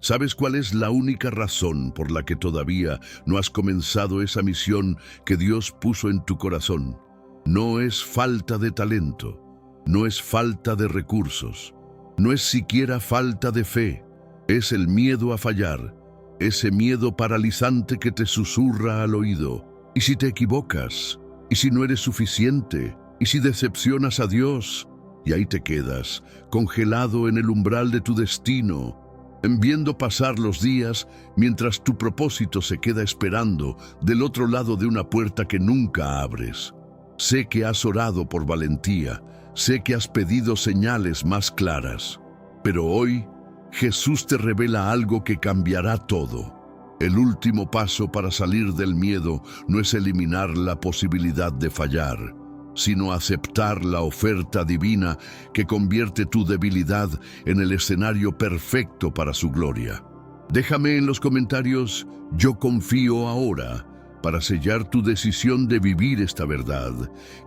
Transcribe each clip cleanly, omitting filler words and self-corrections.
¿Sabes cuál es la única razón por la que todavía no has comenzado esa misión que Dios puso en tu corazón? No es falta de talento, no es falta de recursos, no es siquiera falta de fe, es el miedo a fallar, ese miedo paralizante que te susurra al oído. ¿Y si te equivocas? ¿Y si no eres suficiente? ¿Y si decepcionas a Dios? Y ahí te quedas, congelado en el umbral de tu destino, viendo pasar los días mientras tu propósito se queda esperando del otro lado de una puerta que nunca abres. Sé que has orado por valentía, sé que has pedido señales más claras, pero hoy Jesús te revela algo que cambiará todo. El último paso para salir del miedo no es eliminar la posibilidad de fallar, sino aceptar la oferta divina que convierte tu debilidad en el escenario perfecto para su gloria. Déjame en los comentarios "Yo confío ahora" para sellar tu decisión de vivir esta verdad,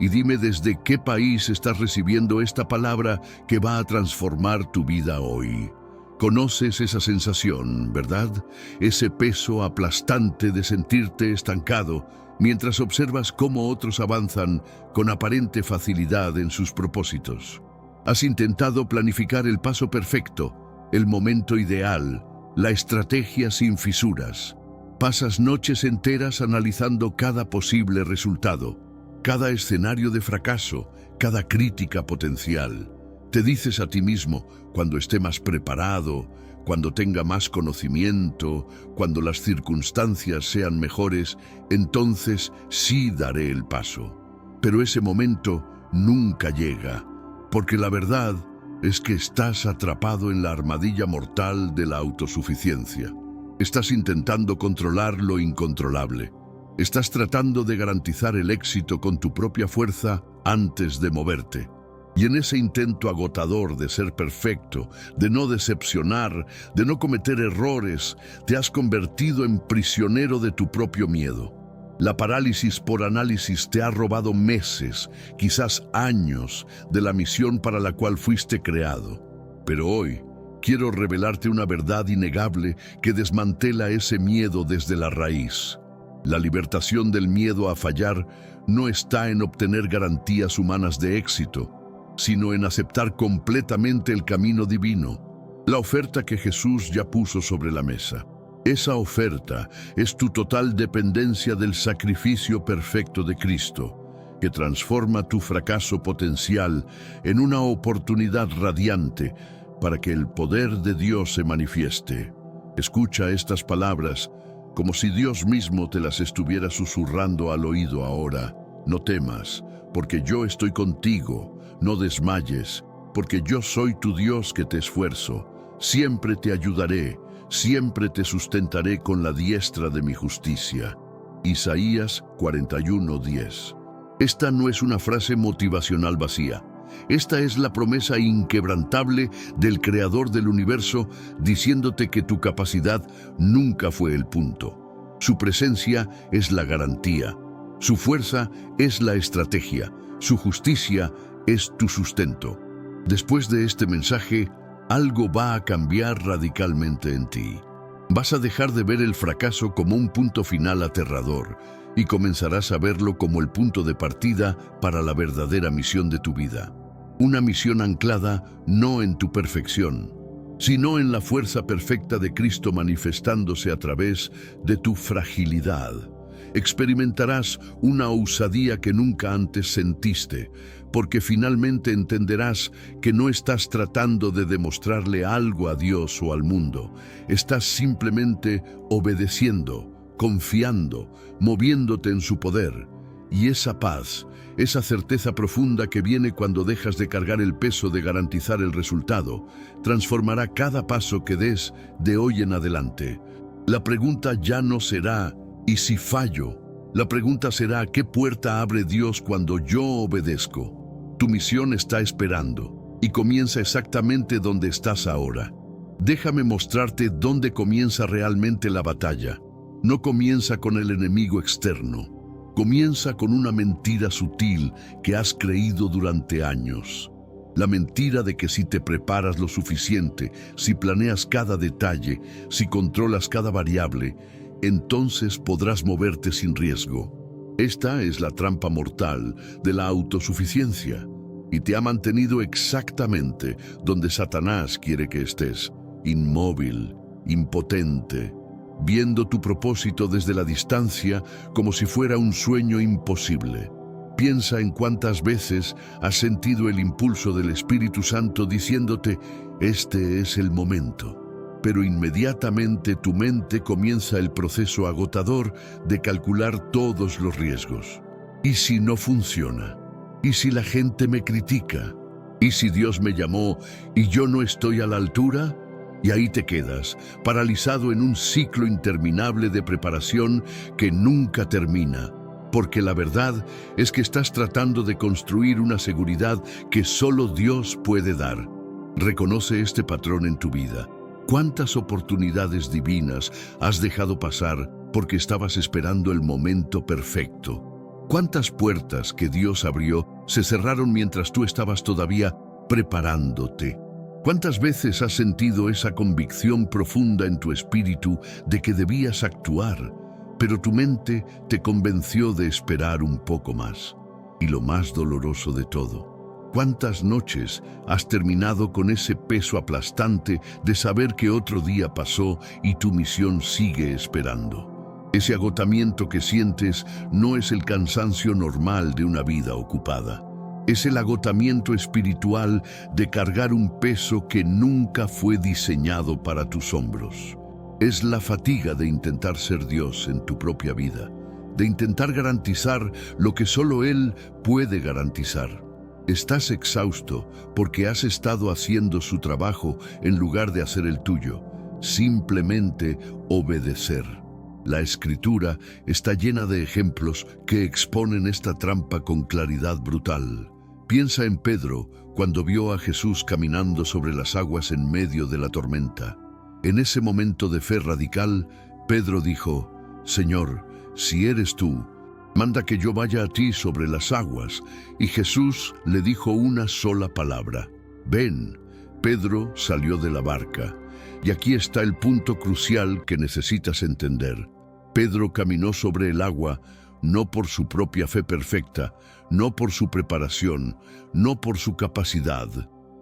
y dime desde qué país estás recibiendo esta palabra que va a transformar tu vida hoy. Conoces esa sensación, ¿verdad? Ese peso aplastante de sentirte estancado mientras observas cómo otros avanzan con aparente facilidad en sus propósitos. Has intentado planificar el paso perfecto, el momento ideal, la estrategia sin fisuras. Pasas noches enteras analizando cada posible resultado, cada escenario de fracaso, cada crítica potencial. Te dices a ti mismo, cuando esté más preparado, cuando tenga más conocimiento, cuando las circunstancias sean mejores, entonces sí daré el paso. Pero ese momento nunca llega, porque la verdad es que estás atrapado en la armadilla mortal de la autosuficiencia. Estás intentando controlar lo incontrolable. Estás tratando de garantizar el éxito con tu propia fuerza antes de moverte. Y en ese intento agotador de ser perfecto, de no decepcionar, de no cometer errores, te has convertido en prisionero de tu propio miedo. La parálisis por análisis te ha robado meses, quizás años, de la misión para la cual fuiste creado. Pero hoy quiero revelarte una verdad innegable que desmantela ese miedo desde la raíz. La libertación del miedo a fallar no está en obtener garantías humanas de éxito, sino en aceptar completamente el camino divino, la oferta que Jesús ya puso sobre la mesa. Esa oferta es tu total dependencia del sacrificio perfecto de Cristo, que transforma tu fracaso potencial en una oportunidad radiante para que el poder de Dios se manifieste. Escucha estas palabras como si Dios mismo te las estuviera susurrando al oído ahora. No temas, porque yo estoy contigo. No desmayes, porque yo soy tu Dios que te esfuerzo. Siempre te ayudaré, siempre te sustentaré con la diestra de mi justicia. Isaías 41:10. Esta no es una frase motivacional vacía. Esta es la promesa inquebrantable del Creador del universo, diciéndote que tu capacidad nunca fue el punto. Su presencia es la garantía. Su fuerza es la estrategia. Su justicia es tu sustento. Después de este mensaje, algo va a cambiar radicalmente en ti. Vas a dejar de ver el fracaso como un punto final aterrador y comenzarás a verlo como el punto de partida para la verdadera misión de tu vida. Una misión anclada no en tu perfección, sino en la fuerza perfecta de Cristo manifestándose a través de tu fragilidad. Experimentarás una osadía que nunca antes sentiste, porque finalmente entenderás que no estás tratando de demostrarle algo a Dios o al mundo. Estás simplemente obedeciendo, confiando, moviéndote en su poder. Y esa paz, esa certeza profunda que viene cuando dejas de cargar el peso de garantizar el resultado, transformará cada paso que des de hoy en adelante. La pregunta ya no será ¿y si fallo? La pregunta será ¿qué puerta abre Dios cuando yo obedezco? Tu misión está esperando y comienza exactamente donde estás ahora. Déjame mostrarte dónde comienza realmente la batalla. No comienza con el enemigo externo. Comienza con una mentira sutil que has creído durante años. La mentira de que si te preparas lo suficiente, si planeas cada detalle, si controlas cada variable, entonces podrás moverte sin riesgo. Esta es la trampa mortal de la autosuficiencia y te ha mantenido exactamente donde Satanás quiere que estés, inmóvil, impotente, viendo tu propósito desde la distancia como si fuera un sueño imposible. Piensa en cuántas veces has sentido el impulso del Espíritu Santo diciéndote, este es el momento. Pero inmediatamente tu mente comienza el proceso agotador de calcular todos los riesgos. ¿Y si no funciona? ¿Y si la gente me critica? ¿Y si Dios me llamó y yo no estoy a la altura? Y ahí te quedas, paralizado en un ciclo interminable de preparación que nunca termina. Porque la verdad es que estás tratando de construir una seguridad que solo Dios puede dar. Reconoce este patrón en tu vida. ¿Cuántas oportunidades divinas has dejado pasar porque estabas esperando el momento perfecto? ¿Cuántas puertas que Dios abrió se cerraron mientras tú estabas todavía preparándote? ¿Cuántas veces has sentido esa convicción profunda en tu espíritu de que debías actuar, pero tu mente te convenció de esperar un poco más? Y lo más doloroso de todo, ¿cuántas noches has terminado con ese peso aplastante de saber que otro día pasó y tu misión sigue esperando? Ese agotamiento que sientes no es el cansancio normal de una vida ocupada. Es el agotamiento espiritual de cargar un peso que nunca fue diseñado para tus hombros. Es la fatiga de intentar ser Dios en tu propia vida, de intentar garantizar lo que solo Él puede garantizar. Estás exhausto porque has estado haciendo su trabajo en lugar de hacer el tuyo, simplemente obedecer. La Escritura está llena de ejemplos que exponen esta trampa con claridad brutal. Piensa en Pedro cuando vio a Jesús caminando sobre las aguas en medio de la tormenta. En ese momento de fe radical, Pedro dijo, Señor, si eres tú, manda que yo vaya a ti sobre las aguas. Y Jesús le dijo una sola palabra, ven. Pedro salió de la barca. Y aquí está el punto crucial que necesitas entender. Pedro caminó sobre el agua, no por su propia fe perfecta, no por su preparación, no por su capacidad.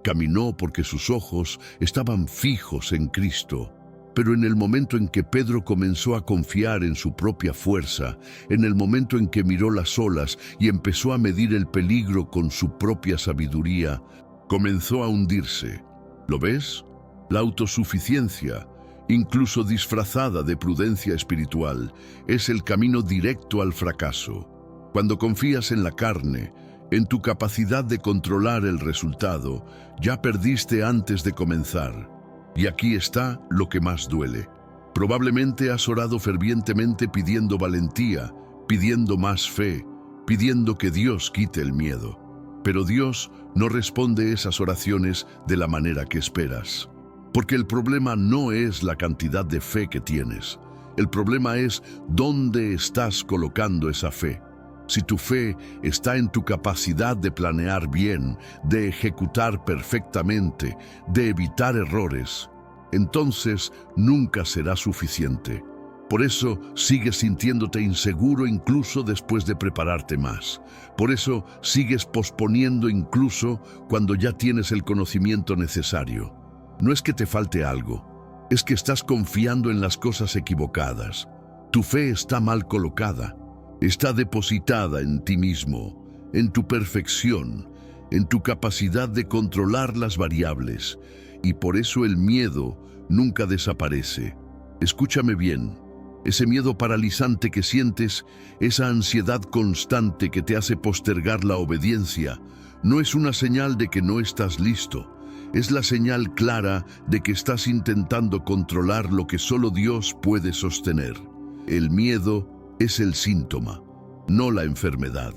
Caminó porque sus ojos estaban fijos en Cristo. Pero en el momento en que Pedro comenzó a confiar en su propia fuerza, en el momento en que miró las olas y empezó a medir el peligro con su propia sabiduría, comenzó a hundirse. ¿Lo ves? La autosuficiencia, incluso disfrazada de prudencia espiritual, es el camino directo al fracaso. Cuando confías en la carne, en tu capacidad de controlar el resultado, ya perdiste antes de comenzar. Y aquí está lo que más duele. Probablemente has orado fervientemente pidiendo valentía, pidiendo más fe, pidiendo que Dios quite el miedo. Pero Dios no responde esas oraciones de la manera que esperas. Porque el problema no es la cantidad de fe que tienes. El problema es dónde estás colocando esa fe. Si tu fe está en tu capacidad de planear bien, de ejecutar perfectamente, de evitar errores, entonces nunca será suficiente. Por eso sigues sintiéndote inseguro incluso después de prepararte más. Por eso sigues posponiendo incluso cuando ya tienes el conocimiento necesario. No es que te falte algo, es que estás confiando en las cosas equivocadas. Tu fe está mal colocada. Está depositada en ti mismo, en tu perfección, en tu capacidad de controlar las variables, y por eso el miedo nunca desaparece. Escúchame bien, ese miedo paralizante que sientes, esa ansiedad constante que te hace postergar la obediencia, no es una señal de que no estás listo, es la señal clara de que estás intentando controlar lo que solo Dios puede sostener. El miedo es el síntoma, no la enfermedad.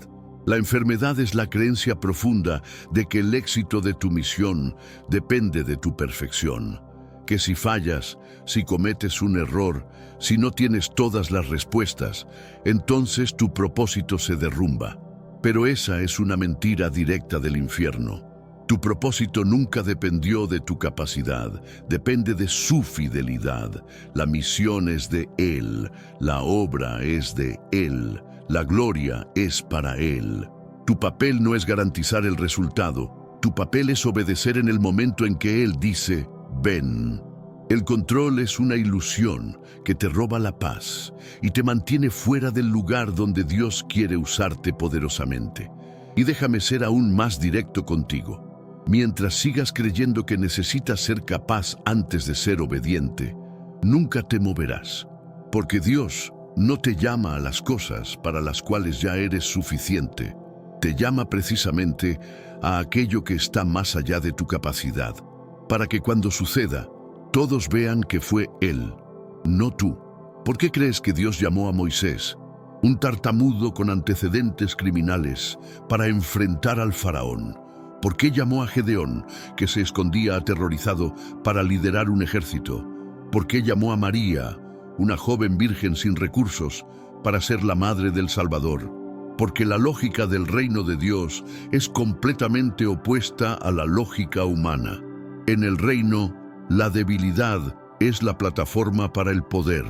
La enfermedad es la creencia profunda de que el éxito de tu misión depende de tu perfección. Que si fallas, si cometes un error, si no tienes todas las respuestas, entonces tu propósito se derrumba. Pero esa es una mentira directa del infierno. Tu propósito nunca dependió de tu capacidad, depende de su fidelidad. La misión es de Él, la obra es de Él, la gloria es para Él. Tu papel no es garantizar el resultado, tu papel es obedecer en el momento en que Él dice, ven. El control es una ilusión que te roba la paz y te mantiene fuera del lugar donde Dios quiere usarte poderosamente. Y déjame ser aún más directo contigo. Mientras sigas creyendo que necesitas ser capaz antes de ser obediente, nunca te moverás, porque Dios no te llama a las cosas para las cuales ya eres suficiente. Te llama precisamente a aquello que está más allá de tu capacidad, para que cuando suceda, todos vean que fue Él, no tú. ¿Por qué crees que Dios llamó a Moisés, un tartamudo con antecedentes criminales, para enfrentar al faraón? ¿Por qué llamó a Gedeón, que se escondía aterrorizado, para liderar un ejército? ¿Por qué llamó a María, una joven virgen sin recursos, para ser la madre del Salvador? Porque la lógica del reino de Dios es completamente opuesta a la lógica humana. En el reino, la debilidad es la plataforma para el poder.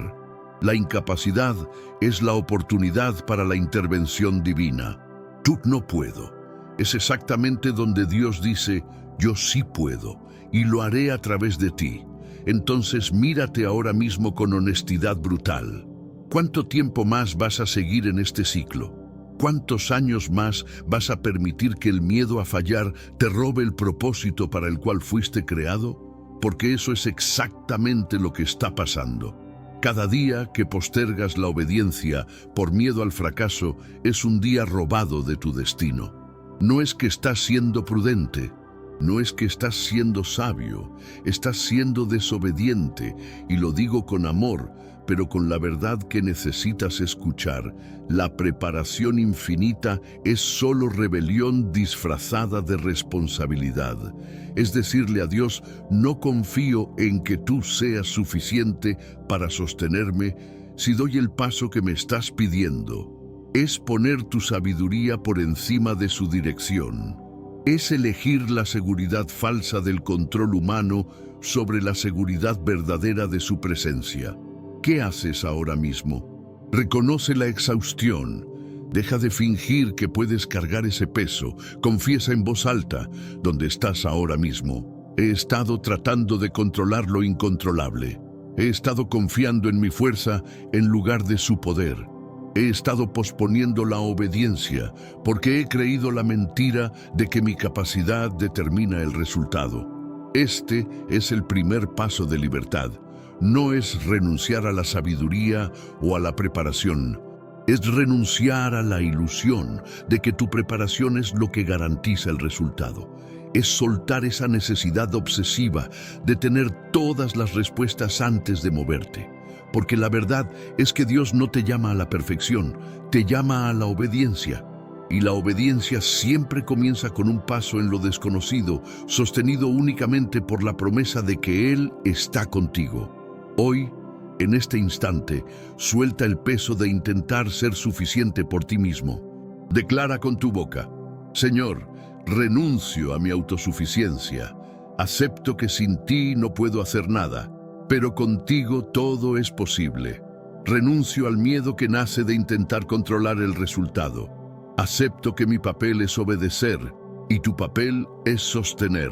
La incapacidad es la oportunidad para la intervención divina. Tú no puedo. Es exactamente donde Dios dice, yo sí puedo, y lo haré a través de ti. Entonces mírate ahora mismo con honestidad brutal. ¿Cuánto tiempo más vas a seguir en este ciclo? ¿Cuántos años más vas a permitir que el miedo a fallar te robe el propósito para el cual fuiste creado? Porque eso es exactamente lo que está pasando. Cada día que postergas la obediencia por miedo al fracaso es un día robado de tu destino. No es que estás siendo prudente, no es que estás siendo sabio, estás siendo desobediente, y lo digo con amor, pero con la verdad que necesitas escuchar. La preparación infinita es solo rebelión disfrazada de responsabilidad. Es decirle a Dios, no confío en que tú seas suficiente para sostenerme si doy el paso que me estás pidiendo. Es poner tu sabiduría por encima de su dirección. Es elegir la seguridad falsa del control humano sobre la seguridad verdadera de su presencia. ¿Qué haces ahora mismo? Reconoce la exhaustión. Deja de fingir que puedes cargar ese peso. Confiesa en voz alta, ¿dónde estás ahora mismo? He estado tratando de controlar lo incontrolable. He estado confiando en mi fuerza en lugar de su poder. He estado posponiendo la obediencia porque he creído la mentira de que mi capacidad determina el resultado. Este es el primer paso de libertad. No es renunciar a la sabiduría o a la preparación. Es renunciar a la ilusión de que tu preparación es lo que garantiza el resultado. Es soltar esa necesidad obsesiva de tener todas las respuestas antes de moverte. Porque la verdad es que Dios no te llama a la perfección, te llama a la obediencia. Y la obediencia siempre comienza con un paso en lo desconocido, sostenido únicamente por la promesa de que Él está contigo. Hoy, en este instante, suelta el peso de intentar ser suficiente por ti mismo. Declara con tu boca, Señor, renuncio a mi autosuficiencia. Acepto que sin ti no puedo hacer nada. Pero contigo todo es posible. Renuncio al miedo que nace de intentar controlar el resultado. Acepto que mi papel es obedecer y tu papel es sostener.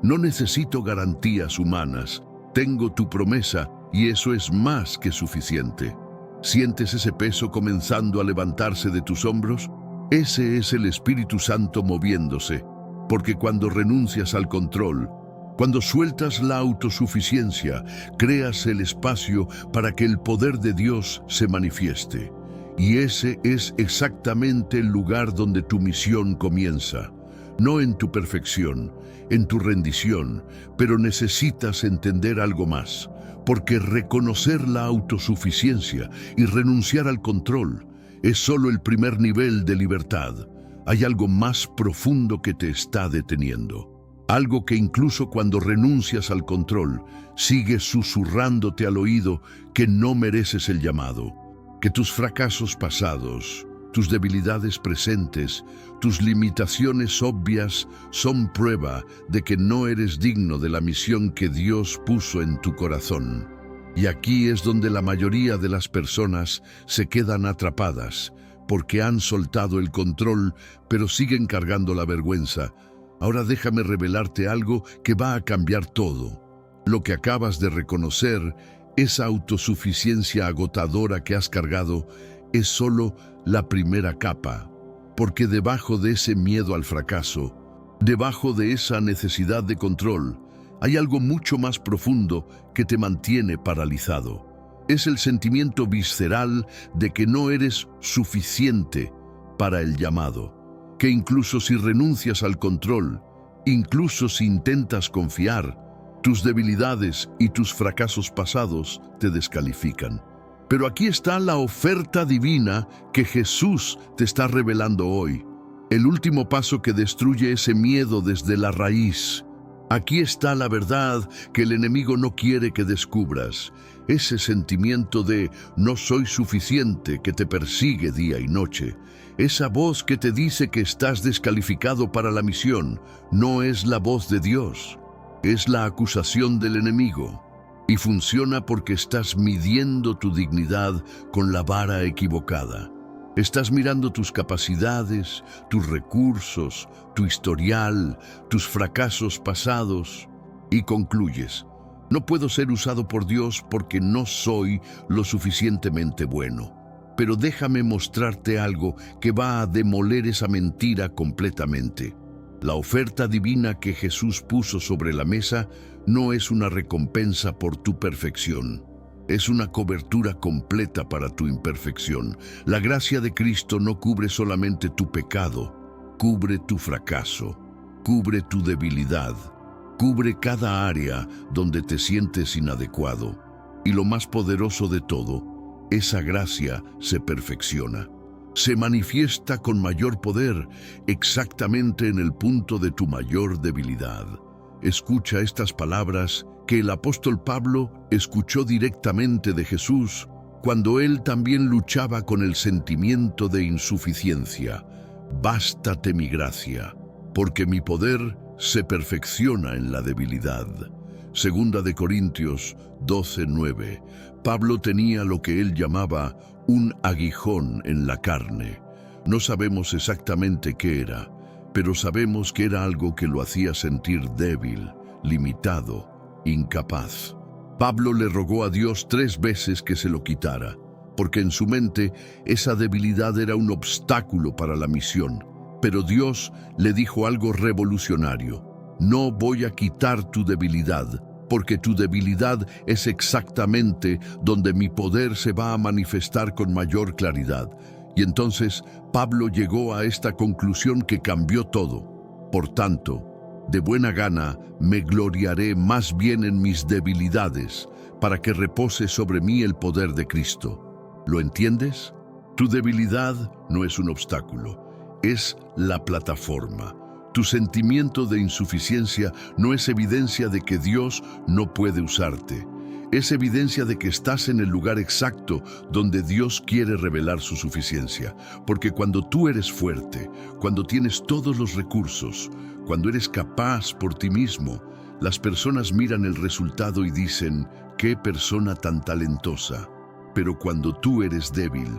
No necesito garantías humanas. Tengo tu promesa y eso es más que suficiente. ¿Sientes ese peso comenzando a levantarse de tus hombros? Ese es el Espíritu Santo moviéndose, porque cuando renuncias al control, cuando sueltas la autosuficiencia, creas el espacio para que el poder de Dios se manifieste. Y ese es exactamente el lugar donde tu misión comienza. No en tu perfección, en tu rendición, pero necesitas entender algo más, porque reconocer la autosuficiencia y renunciar al control es solo el primer nivel de libertad. Hay algo más profundo que te está deteniendo. Algo que incluso cuando renuncias al control, sigue susurrándote al oído que no mereces el llamado, que tus fracasos pasados, Tus debilidades presentes, tus limitaciones obvias son prueba de que no eres digno de la misión que Dios puso en tu corazón. Y aquí es donde la mayoría de las personas se quedan atrapadas, porque han soltado el control, pero siguen cargando la vergüenza. Ahora déjame revelarte algo que va a cambiar todo. Lo que acabas de reconocer, esa autosuficiencia agotadora que has cargado, es solo la primera capa, porque debajo de ese miedo al fracaso, debajo de esa necesidad de control, hay algo mucho más profundo que te mantiene paralizado. Es el sentimiento visceral de que no eres suficiente para el llamado, que incluso si renuncias al control, incluso si intentas confiar, tus debilidades y tus fracasos pasados te descalifican. Pero aquí está la oferta divina que Jesús te está revelando hoy. El último paso que destruye ese miedo desde la raíz. Aquí está la verdad que el enemigo no quiere que descubras. Ese sentimiento de no soy suficiente que te persigue día y noche. Esa voz que te dice que estás descalificado para la misión no es la voz de Dios. Es la acusación del enemigo. Y funciona porque estás midiendo tu dignidad con la vara equivocada. Estás mirando tus capacidades, tus recursos, tu historial, tus fracasos pasados y concluyes: no puedo ser usado por Dios porque no soy lo suficientemente bueno. Pero déjame mostrarte algo que va a demoler esa mentira completamente. La oferta divina que Jesús puso sobre la mesa no es una recompensa por tu perfección. Es una cobertura completa para tu imperfección. La gracia de Cristo no cubre solamente tu pecado, cubre tu fracaso, cubre tu debilidad, cubre cada área donde te sientes inadecuado. Y lo más poderoso de todo, esa gracia se perfecciona. Se manifiesta con mayor poder exactamente en el punto de tu mayor debilidad. Escucha estas palabras que el apóstol Pablo escuchó directamente de Jesús cuando él también luchaba con el sentimiento de insuficiencia. Bástate mi gracia, porque mi poder se perfecciona en la debilidad. Segunda de Corintios 12:9. Pablo tenía lo que él llamaba un aguijón en la carne. No sabemos exactamente qué era, pero sabemos que era algo que lo hacía sentir débil, limitado, incapaz. Pablo le rogó a Dios 3 veces que se lo quitara, porque en su mente esa debilidad era un obstáculo para la misión. Pero Dios le dijo algo revolucionario: no voy a quitar tu debilidad, porque tu debilidad es exactamente donde mi poder se va a manifestar con mayor claridad. Y entonces Pablo llegó a esta conclusión que cambió todo. Por tanto, de buena gana me gloriaré más bien en mis debilidades, para que repose sobre mí el poder de Cristo. ¿Lo entiendes? Tu debilidad no es un obstáculo, es la plataforma. Tu sentimiento de insuficiencia no es evidencia de que Dios no puede usarte. Es evidencia de que estás en el lugar exacto donde Dios quiere revelar su suficiencia. Porque cuando tú eres fuerte, cuando tienes todos los recursos, cuando eres capaz por ti mismo, las personas miran el resultado y dicen: ¡qué persona tan talentosa! Pero cuando tú eres débil,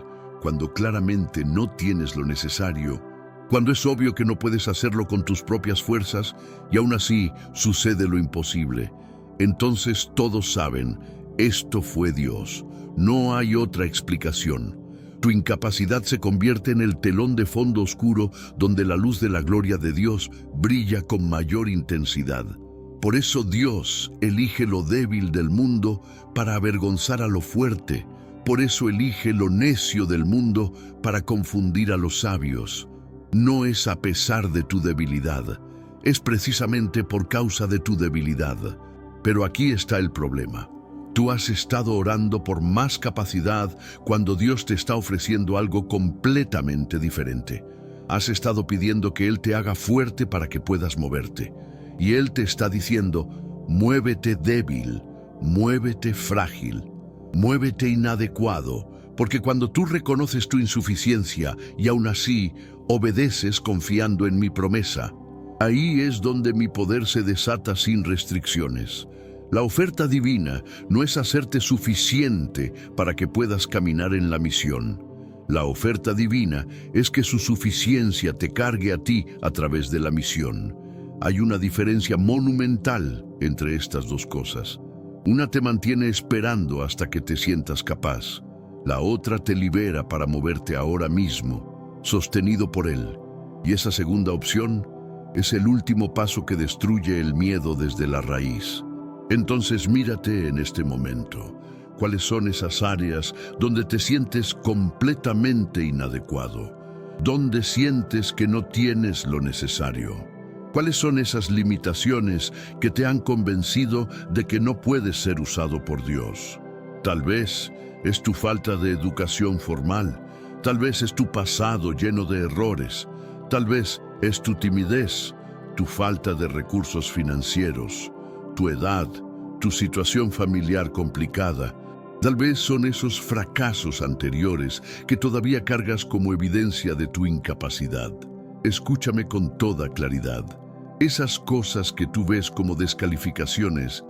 cuando claramente no tienes lo necesario, cuando es obvio que no puedes hacerlo con tus propias fuerzas y aún así sucede lo imposible, entonces todos saben: esto fue Dios. No hay otra explicación. Tu incapacidad se convierte en el telón de fondo oscuro donde la luz de la gloria de Dios brilla con mayor intensidad. Por eso Dios elige lo débil del mundo para avergonzar a lo fuerte. Por eso elige lo necio del mundo para confundir a los sabios. No es a pesar de tu debilidad, es precisamente por causa de tu debilidad. Pero aquí está el problema. Tú has estado orando por más capacidad cuando Dios te está ofreciendo algo completamente diferente. Has estado pidiendo que Él te haga fuerte para que puedas moverte. Y Él te está diciendo: muévete débil, muévete frágil, muévete inadecuado, Porque cuando tú reconoces tu insuficiencia y aún así obedeces confiando en mi promesa, ahí es donde mi poder se desata sin restricciones. La oferta divina no es hacerte suficiente para que puedas caminar en la misión. La oferta divina es que su suficiencia te cargue a ti a través de la misión. Hay una diferencia monumental entre estas dos cosas. Una te mantiene esperando hasta que te sientas capaz. La otra te libera para moverte ahora mismo, sostenido por Él. Y esa segunda opción es el último paso que destruye el miedo desde la raíz. Entonces mírate en este momento. ¿Cuáles son esas áreas donde te sientes completamente inadecuado? ¿Dónde sientes que no tienes lo necesario? ¿Cuáles son esas limitaciones que te han convencido de que no puedes ser usado por Dios? Tal vez es tu falta de educación formal, tal vez es tu pasado lleno de errores, tal vez es tu timidez, tu falta de recursos financieros, tu edad, tu situación familiar complicada. Tal vez son esos fracasos anteriores que todavía cargas como evidencia de tu incapacidad. Escúchame con toda claridad. Esas cosas que tú ves como descalificaciones,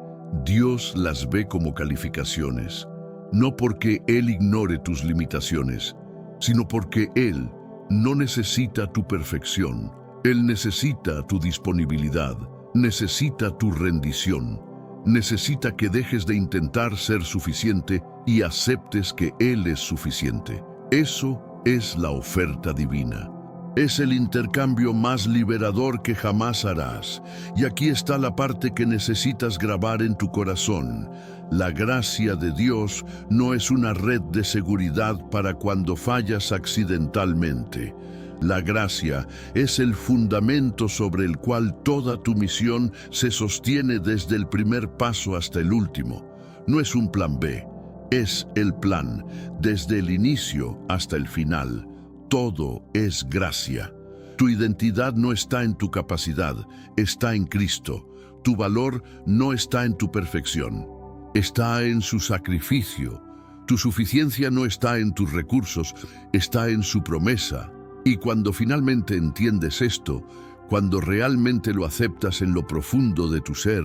Dios las ve como calificaciones. No porque Él ignore tus limitaciones, sino porque Él no necesita tu perfección. Él necesita tu disponibilidad, necesita tu rendición, necesita que dejes de intentar ser suficiente y aceptes que Él es suficiente. Eso es la oferta divina. Es el intercambio más liberador que jamás harás. Y aquí está la parte que necesitas grabar en tu corazón. La gracia de Dios no es una red de seguridad para cuando fallas accidentalmente. La gracia es el fundamento sobre el cual toda tu misión se sostiene desde el primer paso hasta el último. No es un plan B, es el plan, desde el inicio hasta el final. Todo es gracia. Tu identidad no está en tu capacidad, está en Cristo. Tu valor no está en tu perfección, está en su sacrificio. Tu suficiencia no está en tus recursos, está en su promesa. Y cuando finalmente entiendes esto, cuando realmente lo aceptas en lo profundo de tu ser,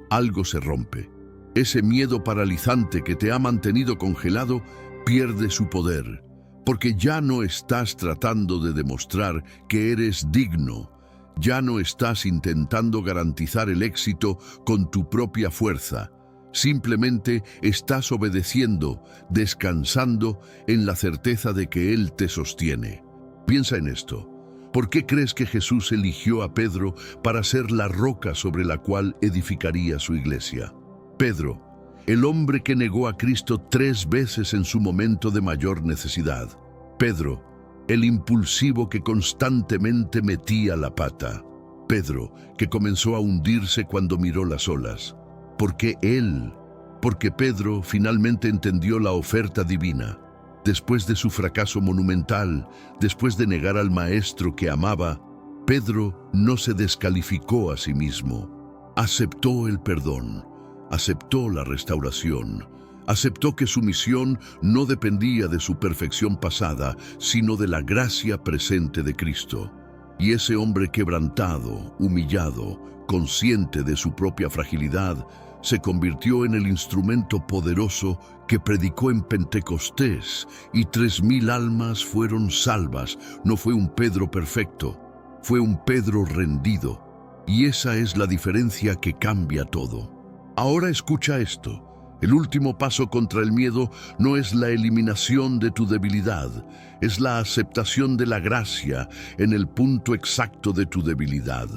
algo se rompe. Ese miedo paralizante que te ha mantenido congelado pierde su poder. Porque ya no estás tratando de demostrar que eres digno, ya no estás intentando garantizar el éxito con tu propia fuerza, simplemente estás obedeciendo, descansando en la certeza de que Él te sostiene. Piensa en esto. ¿Por qué crees que Jesús eligió a Pedro para ser la roca sobre la cual edificaría su iglesia? Pedro, el hombre que negó a Cristo 3 veces en su momento de mayor necesidad. Pedro, el impulsivo que constantemente metía la pata. Pedro, que comenzó a hundirse cuando miró las olas. ¿Por qué él? Porque Pedro finalmente entendió la oferta divina. Después de su fracaso monumental, después de negar al maestro que amaba, Pedro no se descalificó a sí mismo. Aceptó el perdón. Aceptó la restauración, aceptó que su misión no dependía de su perfección pasada, sino de la gracia presente de Cristo. Y ese hombre quebrantado, humillado, consciente de su propia fragilidad, se convirtió en el instrumento poderoso que predicó en Pentecostés, y 3,000 almas fueron salvas. No fue un Pedro perfecto, fue un Pedro rendido. Y esa es la diferencia que cambia todo. Ahora escucha esto. El último paso contra el miedo no es la eliminación de tu debilidad, es la aceptación de la gracia en el punto exacto de tu debilidad.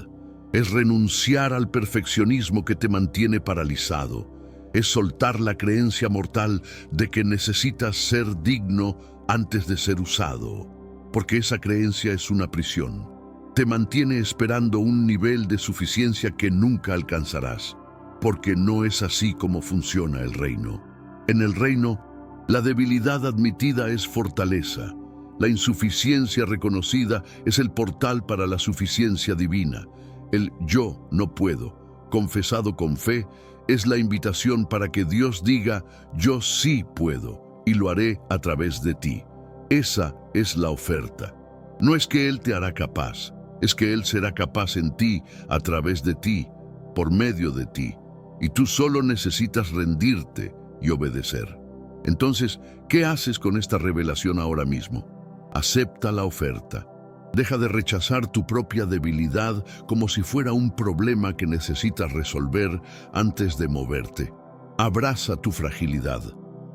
Es renunciar al perfeccionismo que te mantiene paralizado. Es soltar la creencia mortal de que necesitas ser digno antes de ser usado, porque esa creencia es una prisión. Te mantiene esperando un nivel de suficiencia que nunca alcanzarás. Porque no es así como funciona el reino. En el reino, la debilidad admitida es fortaleza. La insuficiencia reconocida es el portal para la suficiencia divina. El yo no puedo, confesado con fe, es la invitación para que Dios diga, yo sí puedo. y lo haré a través de ti. Esa es la oferta. No es que Él te hará capaz, es que Él será capaz en ti, a través de ti, por medio de ti. Y tú solo necesitas rendirte y obedecer. Entonces, ¿qué haces con esta revelación ahora mismo? Acepta la oferta. Deja de rechazar tu propia debilidad como si fuera un problema que necesitas resolver antes de moverte. Abraza tu fragilidad.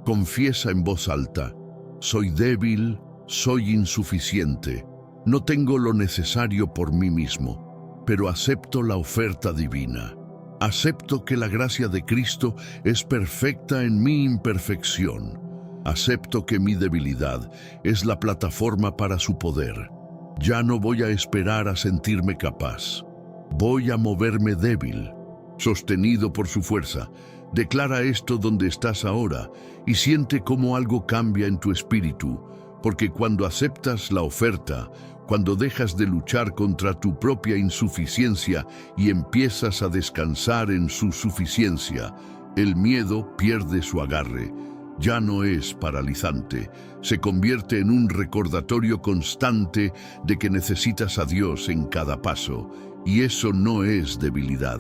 Confiesa en voz alta: soy débil, soy insuficiente, no tengo lo necesario por mí mismo, pero acepto la oferta divina. Acepto que la gracia de Cristo es perfecta en mi imperfección. Acepto que mi debilidad es la plataforma para su poder. Ya no voy a esperar a sentirme capaz. Voy a moverme débil, sostenido por su fuerza. Declara esto donde estás ahora y siente cómo algo cambia en tu espíritu, porque cuando aceptas la oferta, cuando dejas de luchar contra tu propia insuficiencia y empiezas a descansar en su suficiencia, el miedo pierde su agarre. Ya no es paralizante, se convierte en un recordatorio constante de que necesitas a Dios en cada paso. Y eso no es debilidad,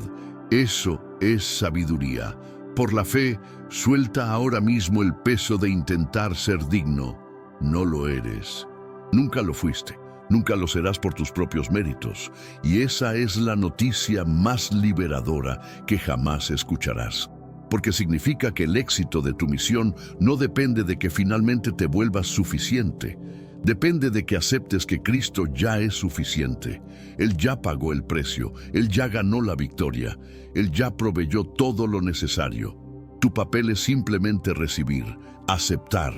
eso es sabiduría. Por la fe, suelta ahora mismo el peso de intentar ser digno. No lo eres. Nunca lo fuiste. Nunca lo serás por tus propios méritos. Y esa es la noticia más liberadora que jamás escucharás. Porque significa que el éxito de tu misión no depende de que finalmente te vuelvas suficiente. Depende de que aceptes que Cristo ya es suficiente. Él ya pagó el precio, Él ya ganó la victoria, Él ya proveyó todo lo necesario. Tu papel es simplemente recibir, aceptar,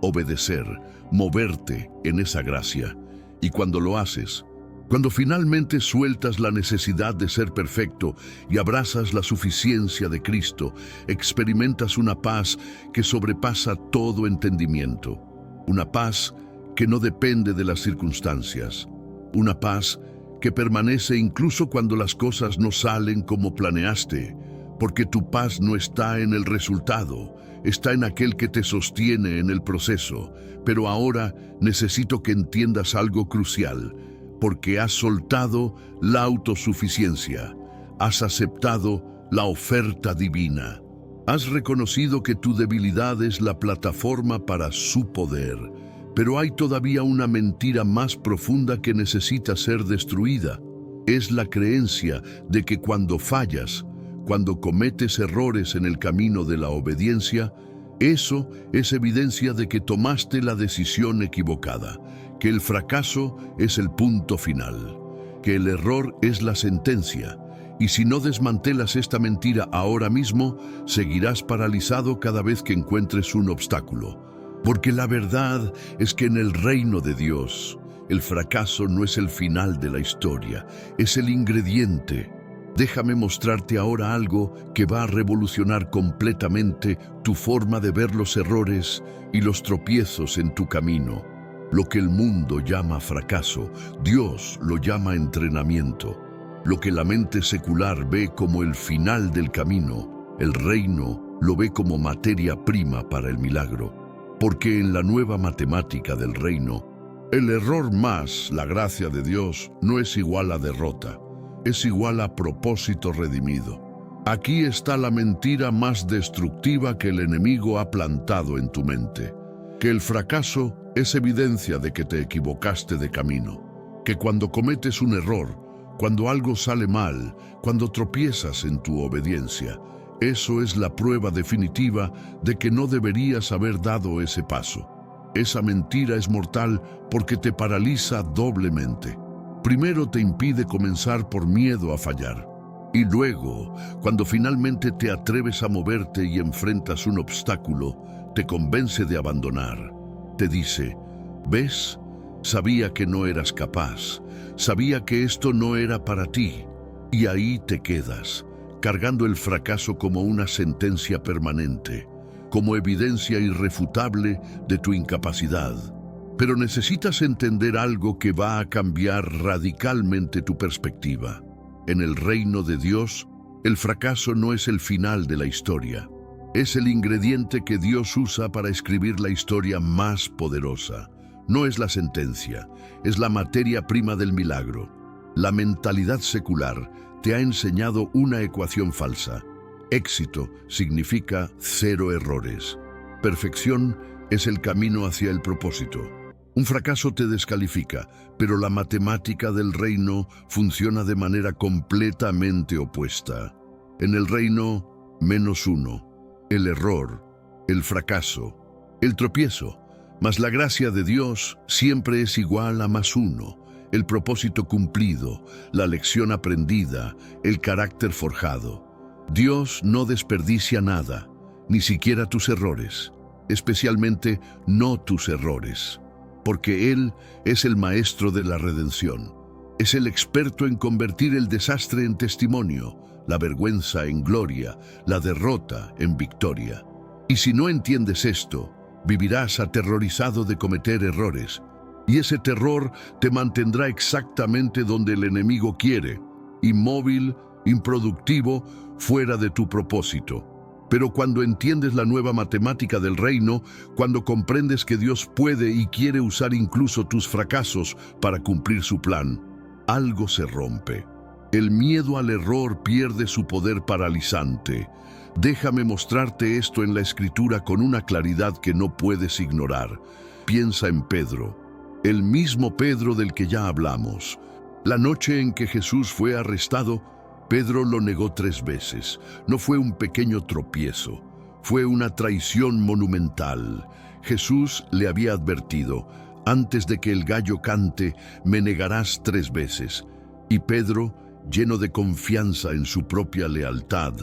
obedecer, moverte en esa gracia. Y cuando lo haces, cuando finalmente sueltas la necesidad de ser perfecto y abrazas la suficiencia de Cristo, experimentas una paz que sobrepasa todo entendimiento. Una paz que no depende de las circunstancias. Una paz que permanece incluso cuando las cosas no salen como planeaste, porque tu paz no está en el resultado, está en aquel que te sostiene en el proceso. Pero ahora necesito que entiendas algo crucial, porque has soltado la autosuficiencia, has aceptado la oferta divina, has reconocido que tu debilidad es la plataforma para su poder. Pero hay todavía una mentira más profunda que necesita ser destruida. Es la creencia de que cuando fallas, cuando cometes errores en el camino de la obediencia, eso es evidencia de que tomaste la decisión equivocada, que el fracaso es el punto final, que el error es la sentencia. Y si no desmantelas esta mentira ahora mismo, seguirás paralizado cada vez que encuentres un obstáculo. Porque la verdad es que en el reino de Dios, el fracaso no es el final de la historia, es el ingrediente. Déjame mostrarte ahora algo que va a revolucionar completamente tu forma de ver los errores y los tropiezos en tu camino. Lo que el mundo llama fracaso, Dios lo llama entrenamiento. Lo que la mente secular ve como el final del camino, el reino lo ve como materia prima para el milagro. Porque en la nueva matemática del reino, el error más la gracia de Dios no es igual a derrota, es igual a propósito redimido. Aquí está la mentira más destructiva que el enemigo ha plantado en tu mente, que el fracaso es evidencia de que te equivocaste de camino, que cuando cometes un error, cuando algo sale mal, cuando tropiezas en tu obediencia, eso es la prueba definitiva de que no deberías haber dado ese paso. Esa mentira es mortal porque te paraliza doblemente. Primero te impide comenzar por miedo a fallar. Y luego, cuando finalmente te atreves a moverte y enfrentas un obstáculo, te convence de abandonar. Te dice: ¿ves? Sabía que no eras capaz. Sabía que esto no era para ti. Y ahí te quedas, cargando el fracaso como una sentencia permanente, como evidencia irrefutable de tu incapacidad. Pero necesitas entender algo que va a cambiar radicalmente tu perspectiva. En el reino de Dios, el fracaso no es el final de la historia. Es el ingrediente que Dios usa para escribir la historia más poderosa. No es la sentencia, es la materia prima del milagro. La mentalidad secular te ha enseñado una ecuación falsa. Éxito significa 0 errores. Perfección es el camino hacia el propósito. Un fracaso te descalifica, pero la matemática del reino funciona de manera completamente opuesta. En el reino, -1, el error, el fracaso, el tropiezo, mas la gracia de Dios siempre es igual a +1, el propósito cumplido, la lección aprendida, el carácter forjado. Dios no desperdicia nada, ni siquiera tus errores, especialmente no tus errores, porque Él es el maestro de la redención. Es el experto en convertir el desastre en testimonio, la vergüenza en gloria, la derrota en victoria. Y si no entiendes esto, vivirás aterrorizado de cometer errores, y ese terror te mantendrá exactamente donde el enemigo quiere, inmóvil, improductivo, fuera de tu propósito. Pero cuando entiendes la nueva matemática del reino, cuando comprendes que Dios puede y quiere usar incluso tus fracasos para cumplir su plan, algo se rompe. El miedo al error pierde su poder paralizante. Déjame mostrarte esto en la Escritura con una claridad que no puedes ignorar. Piensa en Pedro, el mismo Pedro del que ya hablamos. La noche en que Jesús fue arrestado, Pedro lo negó 3 veces. No fue un pequeño tropiezo, fue una traición monumental. Jesús le había advertido: antes de que el gallo cante, me negarás 3 veces. Y Pedro, lleno de confianza en su propia lealtad,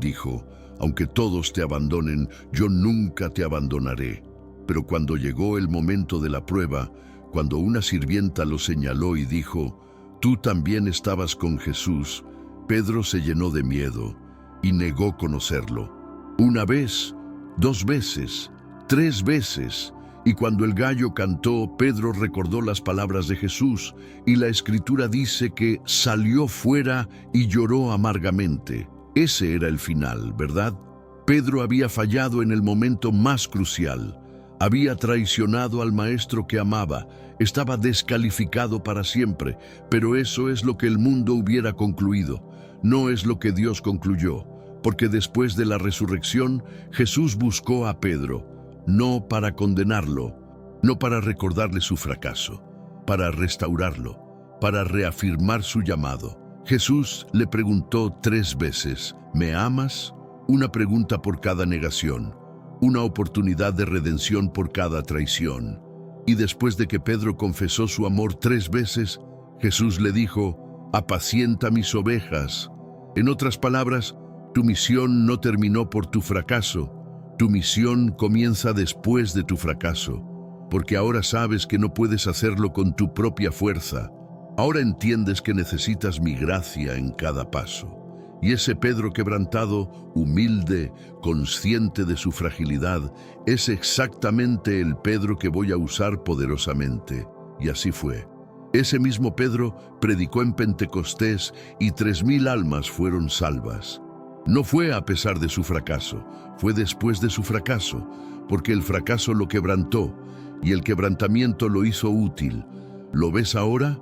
dijo: aunque todos te abandonen, yo nunca te abandonaré. Pero cuando llegó el momento de la prueba, cuando una sirvienta lo señaló y dijo: tú también estabas con Jesús, Pedro se llenó de miedo y negó conocerlo. 1 vez, 2 veces, 3 veces, y cuando el gallo cantó, Pedro recordó las palabras de Jesús, y la Escritura dice que salió fuera y lloró amargamente. Ese era el final, ¿verdad? Pedro había fallado en el momento más crucial. Había traicionado al maestro que amaba, estaba descalificado para siempre, pero eso es lo que el mundo hubiera concluido. No es lo que Dios concluyó, porque después de la resurrección, Jesús buscó a Pedro, no para condenarlo, no para recordarle su fracaso, para restaurarlo, para reafirmar su llamado. Jesús le preguntó 3 veces, ¿me amas? Una pregunta por cada negación, una oportunidad de redención por cada traición. Y después de que Pedro confesó su amor 3 veces, Jesús le dijo: apacienta mis ovejas. En otras palabras, tu misión no terminó por tu fracaso, tu misión comienza después de tu fracaso, porque ahora sabes que no puedes hacerlo con tu propia fuerza. Ahora entiendes que necesitas mi gracia en cada paso. Y ese Pedro quebrantado, humilde, consciente de su fragilidad, es exactamente el Pedro que voy a usar poderosamente. Y así fue. Ese mismo Pedro predicó en Pentecostés y 3,000 almas fueron salvas. No fue a pesar de su fracaso, fue después de su fracaso, porque el fracaso lo quebrantó y el quebrantamiento lo hizo útil. ¿Lo ves ahora?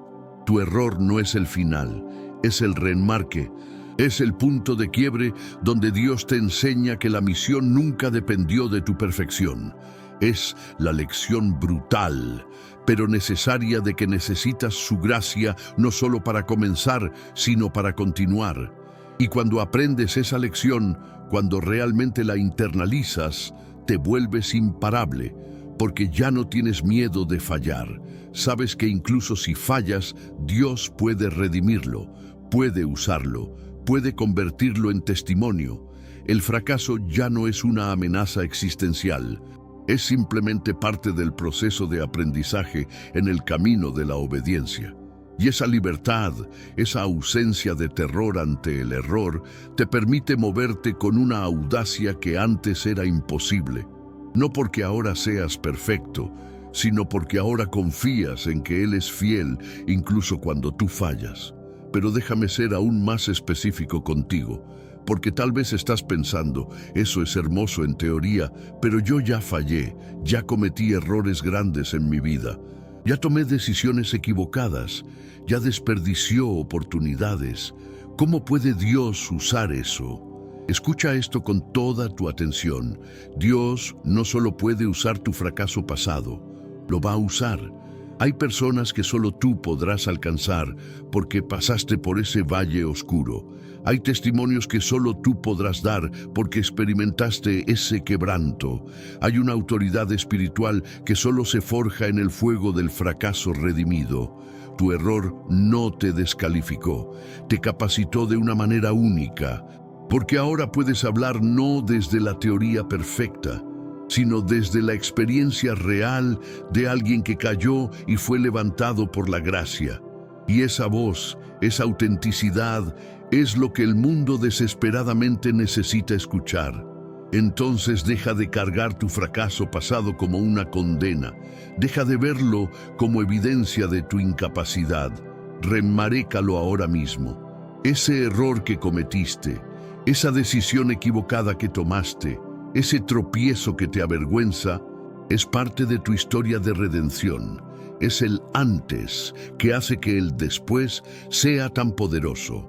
Tu error no es el final, es el reenmarque. Es el punto de quiebre donde Dios te enseña que la misión nunca dependió de tu perfección. Es la lección brutal, pero necesaria, de que necesitas su gracia no solo para comenzar, sino para continuar. Y cuando aprendes esa lección, cuando realmente la internalizas, te vuelves imparable, porque ya no tienes miedo de fallar. Sabes que incluso si fallas, Dios puede redimirlo, puede usarlo, puede convertirlo en testimonio. El fracaso ya no es una amenaza existencial, es simplemente parte del proceso de aprendizaje en el camino de la obediencia. Y esa libertad, esa ausencia de terror ante el error, te permite moverte con una audacia que antes era imposible. No porque ahora seas perfecto, sino porque ahora confías en que Él es fiel incluso cuando tú fallas. Pero déjame ser aún más específico contigo, porque tal vez estás pensando, eso es hermoso en teoría, pero yo ya fallé, ya cometí errores grandes en mi vida, ya tomé decisiones equivocadas, ya desperdició oportunidades. ¿Cómo puede Dios usar eso? Escucha esto con toda tu atención. Dios no solo puede usar tu fracaso pasado, lo va a usar. Hay personas que solo tú podrás alcanzar porque pasaste por ese valle oscuro. Hay testimonios que solo tú podrás dar porque experimentaste ese quebranto. Hay una autoridad espiritual que solo se forja en el fuego del fracaso redimido. Tu error no te descalificó, te capacitó de una manera única, porque ahora puedes hablar no desde la teoría perfecta, sino desde la experiencia real de alguien que cayó y fue levantado por la gracia. Y esa voz, esa autenticidad, es lo que el mundo desesperadamente necesita escuchar. Entonces deja de cargar tu fracaso pasado como una condena. Deja de verlo como evidencia de tu incapacidad. Remárécalo ahora mismo. Ese error que cometiste, esa decisión equivocada que tomaste, ese tropiezo que te avergüenza, es parte de tu historia de redención. Es el antes que hace que el después sea tan poderoso.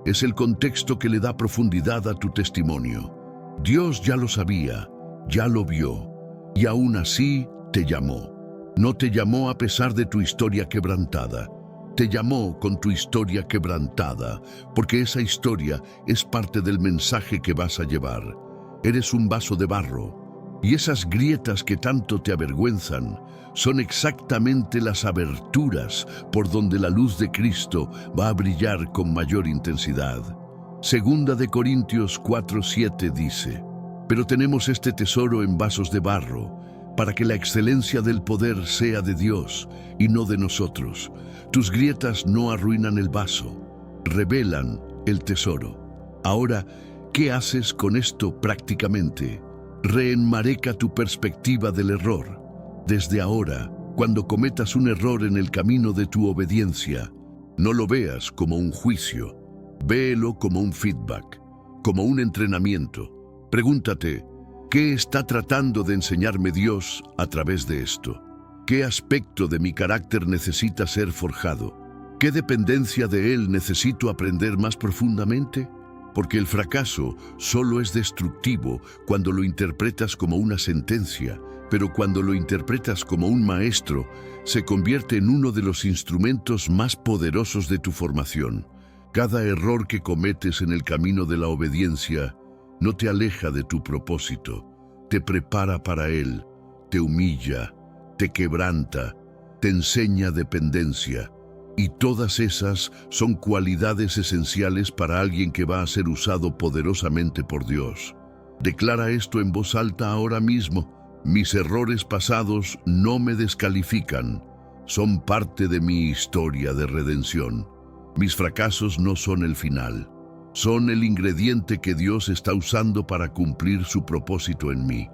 Es el contexto que le da profundidad a tu testimonio. Dios ya lo sabía, ya lo vio, y aún así te llamó. No te llamó a pesar de tu historia quebrantada. Te llamó con tu historia quebrantada, porque esa historia es parte del mensaje que vas a llevar. Eres un vaso de barro, y esas grietas que tanto te avergüenzan son exactamente las aberturas por donde la luz de Cristo va a brillar con mayor intensidad. Segunda de Corintios 4:7 dice: pero tenemos este tesoro en vasos de barro, para que la excelencia del poder sea de Dios y no de nosotros. Tus grietas no arruinan el vaso, revelan el tesoro. Ahora, ¿qué haces con esto prácticamente? Reenmareca tu perspectiva del error. Desde ahora, cuando cometas un error en el camino de tu obediencia, no lo veas como un juicio, véelo como un feedback, como un entrenamiento. Pregúntate, ¿qué está tratando de enseñarme Dios a través de esto? ¿Qué aspecto de mi carácter necesita ser forjado? ¿Qué dependencia de Él necesito aprender más profundamente? Porque el fracaso solo es destructivo cuando lo interpretas como una sentencia, pero cuando lo interpretas como un maestro, se convierte en uno de los instrumentos más poderosos de tu formación. Cada error que cometes en el camino de la obediencia no te aleja de tu propósito, te prepara para él, te humilla, te quebranta, te enseña dependencia. Y todas esas son cualidades esenciales para alguien que va a ser usado poderosamente por Dios. Declara esto en voz alta ahora mismo. Mis errores pasados no me descalifican, son parte de mi historia de redención. Mis fracasos no son el final, son el ingrediente que Dios está usando para cumplir su propósito en mí.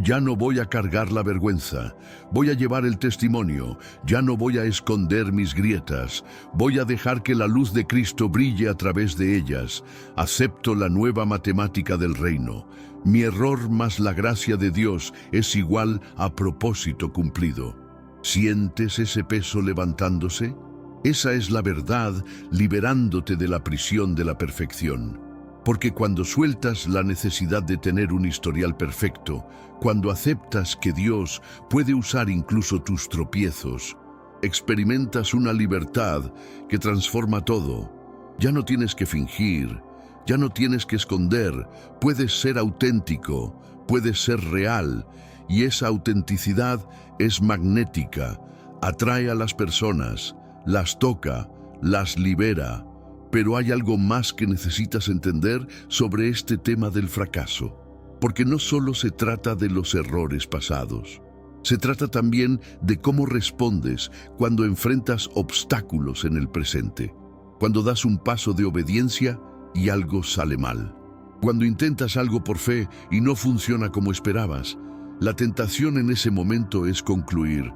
Ya no voy a cargar la vergüenza, voy a llevar el testimonio, ya no voy a esconder mis grietas, voy a dejar que la luz de Cristo brille a través de ellas. Acepto la nueva matemática del reino. Mi error más la gracia de Dios es igual a propósito cumplido. ¿Sientes ese peso levantándose? Esa es la verdad liberándote de la prisión de la perfección. Porque cuando sueltas la necesidad de tener un historial perfecto, cuando aceptas que Dios puede usar incluso tus tropiezos, experimentas una libertad que transforma todo. Ya no tienes que fingir, ya no tienes que esconder, puedes ser auténtico, puedes ser real, y esa autenticidad es magnética, atrae a las personas, las toca, las libera. Pero hay algo más que necesitas entender sobre este tema del fracaso, porque no solo se trata de los errores pasados, se trata también de cómo respondes cuando enfrentas obstáculos en el presente, cuando das un paso de obediencia y algo sale mal, cuando intentas algo por fe y no funciona como esperabas. La tentación en ese momento es concluir: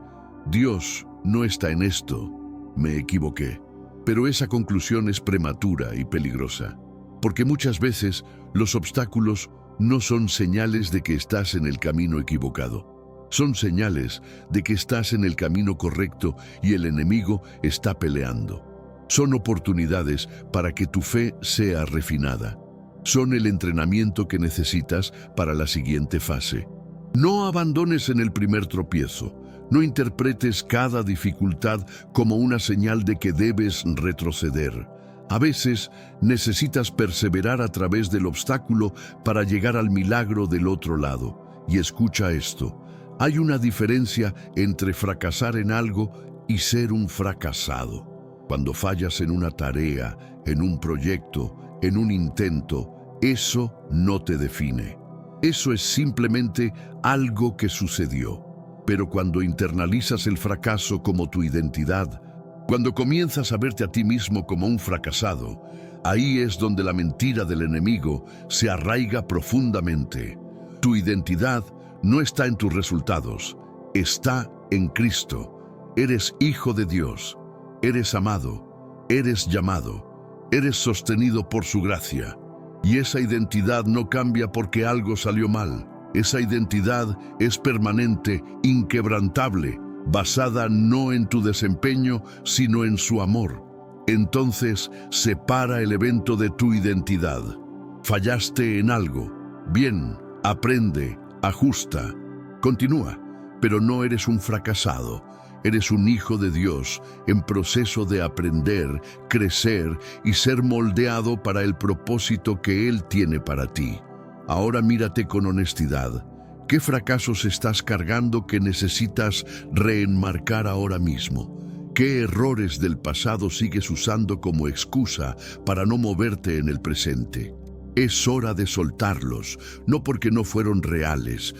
Dios no está en esto, me equivoqué. Pero esa conclusión es prematura y peligrosa. Porque muchas veces los obstáculos no son señales de que estás en el camino equivocado. Son señales de que estás en el camino correcto y el enemigo está peleando. Son oportunidades para que tu fe sea refinada. Son el entrenamiento que necesitas para la siguiente fase. No abandones en el primer tropiezo. No interpretes cada dificultad como una señal de que debes retroceder. A veces necesitas perseverar a través del obstáculo para llegar al milagro del otro lado. Y escucha esto. Hay una diferencia entre fracasar en algo y ser un fracasado. Cuando fallas en una tarea, en un proyecto, en un intento, eso no te define. Eso es simplemente algo que sucedió. Pero cuando internalizas el fracaso como tu identidad, cuando comienzas a verte a ti mismo como un fracasado, ahí es donde la mentira del enemigo se arraiga profundamente. Tu identidad no está en tus resultados, está en Cristo. Eres hijo de Dios, eres amado, eres llamado, eres sostenido por su gracia. Y esa identidad no cambia porque algo salió mal. Esa identidad es permanente, inquebrantable, basada no en tu desempeño, sino en su amor. Entonces, separa el evento de tu identidad. Fallaste en algo. Bien, aprende, ajusta, continúa, pero no eres un fracasado. Eres un hijo de Dios en proceso de aprender, crecer y ser moldeado para el propósito que Él tiene para ti. Ahora mírate con honestidad. ¿Qué fracasos estás cargando que necesitas reenmarcar ahora mismo? ¿Qué errores del pasado sigues usando como excusa para no moverte en el presente? Es hora de soltarlos, no porque no fueron reales,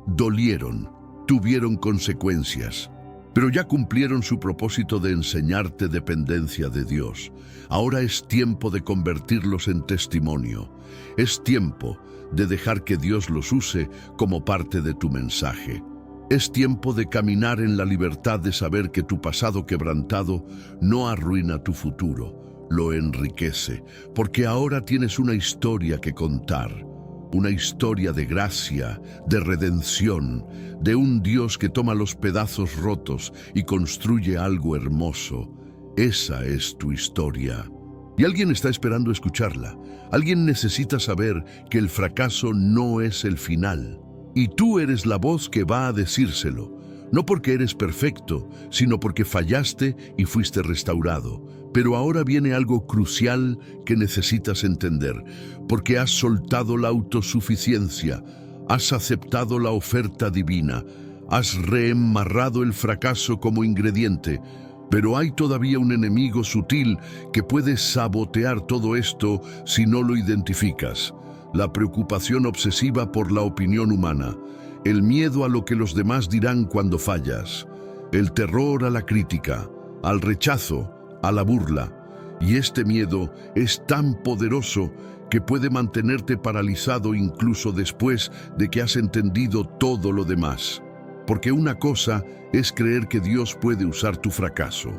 dolieron, tuvieron consecuencias, pero ya cumplieron su propósito de enseñarte dependencia de Dios. Ahora es tiempo de convertirlos en testimonio. Es tiempo de dejar que Dios los use como parte de tu mensaje. Es tiempo de caminar en la libertad de saber que tu pasado quebrantado no arruina tu futuro, lo enriquece, porque ahora tienes una historia que contar. Una historia de gracia, de redención, de un Dios que toma los pedazos rotos y construye algo hermoso. Esa es tu historia. Y alguien está esperando escucharla. Alguien necesita saber que el fracaso no es el final. Y tú eres la voz que va a decírselo. No porque eres perfecto, sino porque fallaste y fuiste restaurado. Pero ahora viene algo crucial que necesitas entender, porque has soltado la autosuficiencia, has aceptado la oferta divina, has reenmarrado el fracaso como ingrediente, pero hay todavía un enemigo sutil que puede sabotear todo esto si no lo identificas. La preocupación obsesiva por la opinión humana, el miedo a lo que los demás dirán cuando fallas, el terror a la crítica, al rechazo, a la burla. Y este miedo es tan poderoso que puede mantenerte paralizado incluso después de que has entendido todo lo demás. Porque una cosa es creer que Dios puede usar tu fracaso.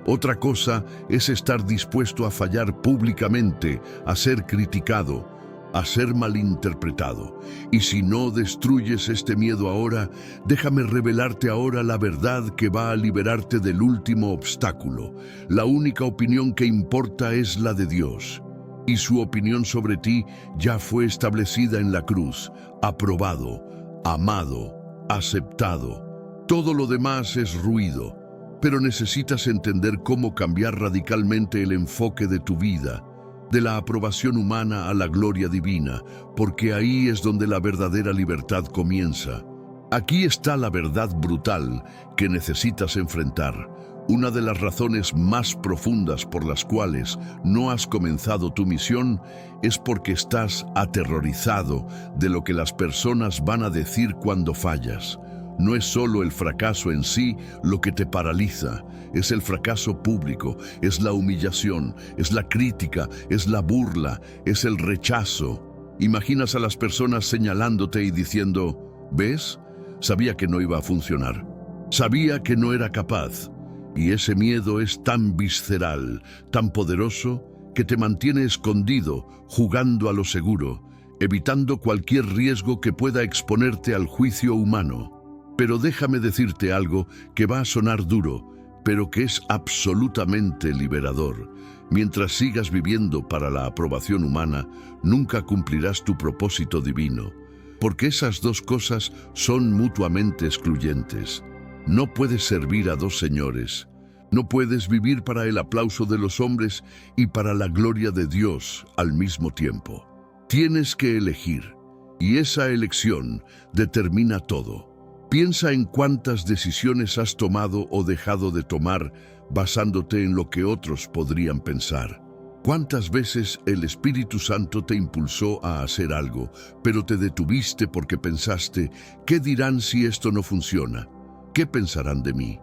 Otra cosa es estar dispuesto a fallar públicamente, a ser criticado, a ser malinterpretado. Y si no destruyes este miedo ahora, déjame revelarte ahora la verdad que va a liberarte del último obstáculo. La única opinión que importa es la de Dios. Y su opinión sobre ti ya fue establecida en la cruz, aprobado, amado, aceptado. Todo lo demás es ruido, pero necesitas entender cómo cambiar radicalmente el enfoque de tu vida, de la aprobación humana a la gloria divina, porque ahí es donde la verdadera libertad comienza. Aquí está la verdad brutal que necesitas enfrentar. Una de las razones más profundas por las cuales no has comenzado tu misión es porque estás aterrorizado de lo que las personas van a decir cuando fallas. No es solo el fracaso en sí lo que te paraliza, es el fracaso público, es la humillación, es la crítica, es la burla, es el rechazo. Imaginas a las personas señalándote y diciendo, ¿ves? Sabía que no iba a funcionar, sabía que no era capaz. Y ese miedo es tan visceral, tan poderoso, que te mantiene escondido, jugando a lo seguro, evitando cualquier riesgo que pueda exponerte al juicio humano. Pero déjame decirte algo que va a sonar duro, pero que es absolutamente liberador. Mientras sigas viviendo para la aprobación humana, nunca cumplirás tu propósito divino, porque esas dos cosas son mutuamente excluyentes. No puedes servir a dos señores. No puedes vivir para el aplauso de los hombres y para la gloria de Dios al mismo tiempo. Tienes que elegir, y esa elección determina todo. Piensa en cuántas decisiones has tomado o dejado de tomar basándote en lo que otros podrían pensar. ¿Cuántas veces el Espíritu Santo te impulsó a hacer algo, pero te detuviste porque pensaste, ¿qué dirán si esto no funciona? ¿Qué pensarán de mí?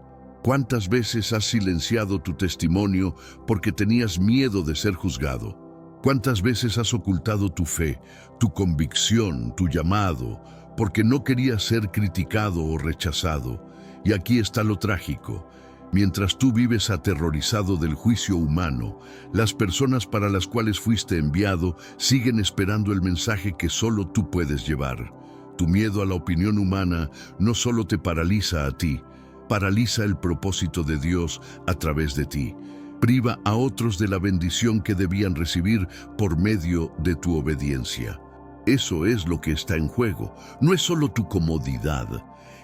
¿Cuántas veces has silenciado tu testimonio porque tenías miedo de ser juzgado? ¿Cuántas veces has ocultado tu fe, tu convicción, tu llamado, porque no querías ser criticado o rechazado? Y aquí está lo trágico. Mientras tú vives aterrorizado del juicio humano, las personas para las cuales fuiste enviado siguen esperando el mensaje que solo tú puedes llevar. Tu miedo a la opinión humana no solo te paraliza a ti, paraliza el propósito de Dios a través de ti. Priva a otros de la bendición que debían recibir por medio de tu obediencia. Eso es lo que está en juego. No es solo tu comodidad,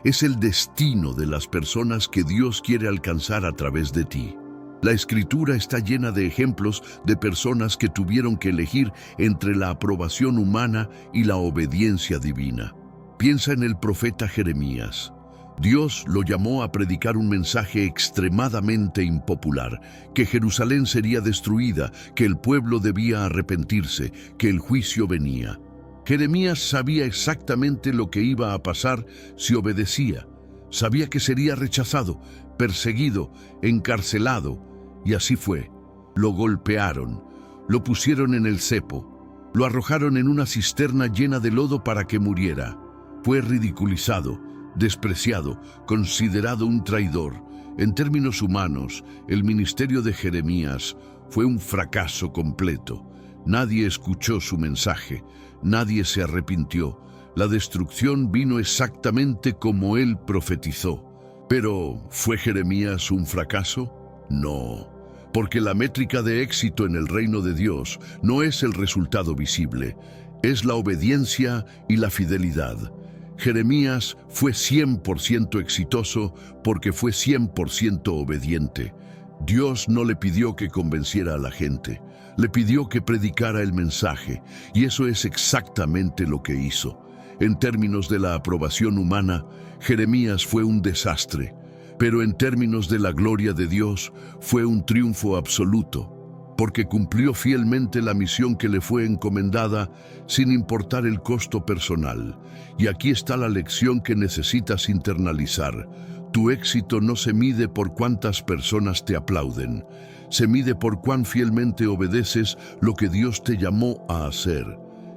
es el destino de las personas que Dios quiere alcanzar a través de ti. La Escritura está llena de ejemplos de personas que tuvieron que elegir entre la aprobación humana y la obediencia divina. Piensa en el profeta Jeremías. Dios lo llamó a predicar un mensaje extremadamente impopular, que Jerusalén sería destruida, que el pueblo debía arrepentirse, que el juicio venía. Jeremías sabía exactamente lo que iba a pasar si obedecía. Sabía que sería rechazado, perseguido, encarcelado, y así fue. Lo golpearon, lo pusieron en el cepo, lo arrojaron en una cisterna llena de lodo para que muriera. Fue ridiculizado, despreciado, considerado un traidor. En términos humanos, el ministerio de Jeremías fue un fracaso completo. Nadie escuchó su mensaje, nadie se arrepintió. La destrucción vino exactamente como él profetizó. Pero, ¿fue Jeremías un fracaso? No, porque la métrica de éxito en el reino de Dios no es el resultado visible, es la obediencia y la fidelidad. Jeremías fue 100% exitoso porque fue 100% obediente. Dios no le pidió que convenciera a la gente, le pidió que predicara el mensaje, y eso es exactamente lo que hizo. En términos de la aprobación humana, Jeremías fue un desastre, pero en términos de la gloria de Dios, fue un triunfo absoluto, porque cumplió fielmente la misión que le fue encomendada sin importar el costo personal. Y aquí está la lección que necesitas internalizar. Tu éxito no se mide por cuántas personas te aplauden, se mide por cuán fielmente obedeces lo que Dios te llamó a hacer.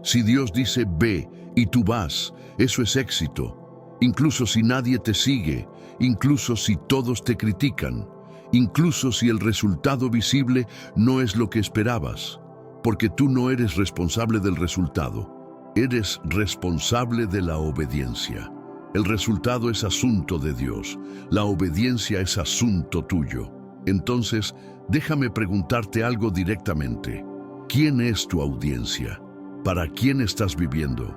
Si Dios dice ve y tú vas, eso es éxito. Incluso si nadie te sigue, incluso si todos te critican, incluso si el resultado visible no es lo que esperabas, porque tú no eres responsable del resultado, eres responsable de la obediencia. El resultado es asunto de Dios, la obediencia es asunto tuyo. Entonces, déjame preguntarte algo directamente. ¿Quién es tu audiencia? ¿Para quién estás viviendo?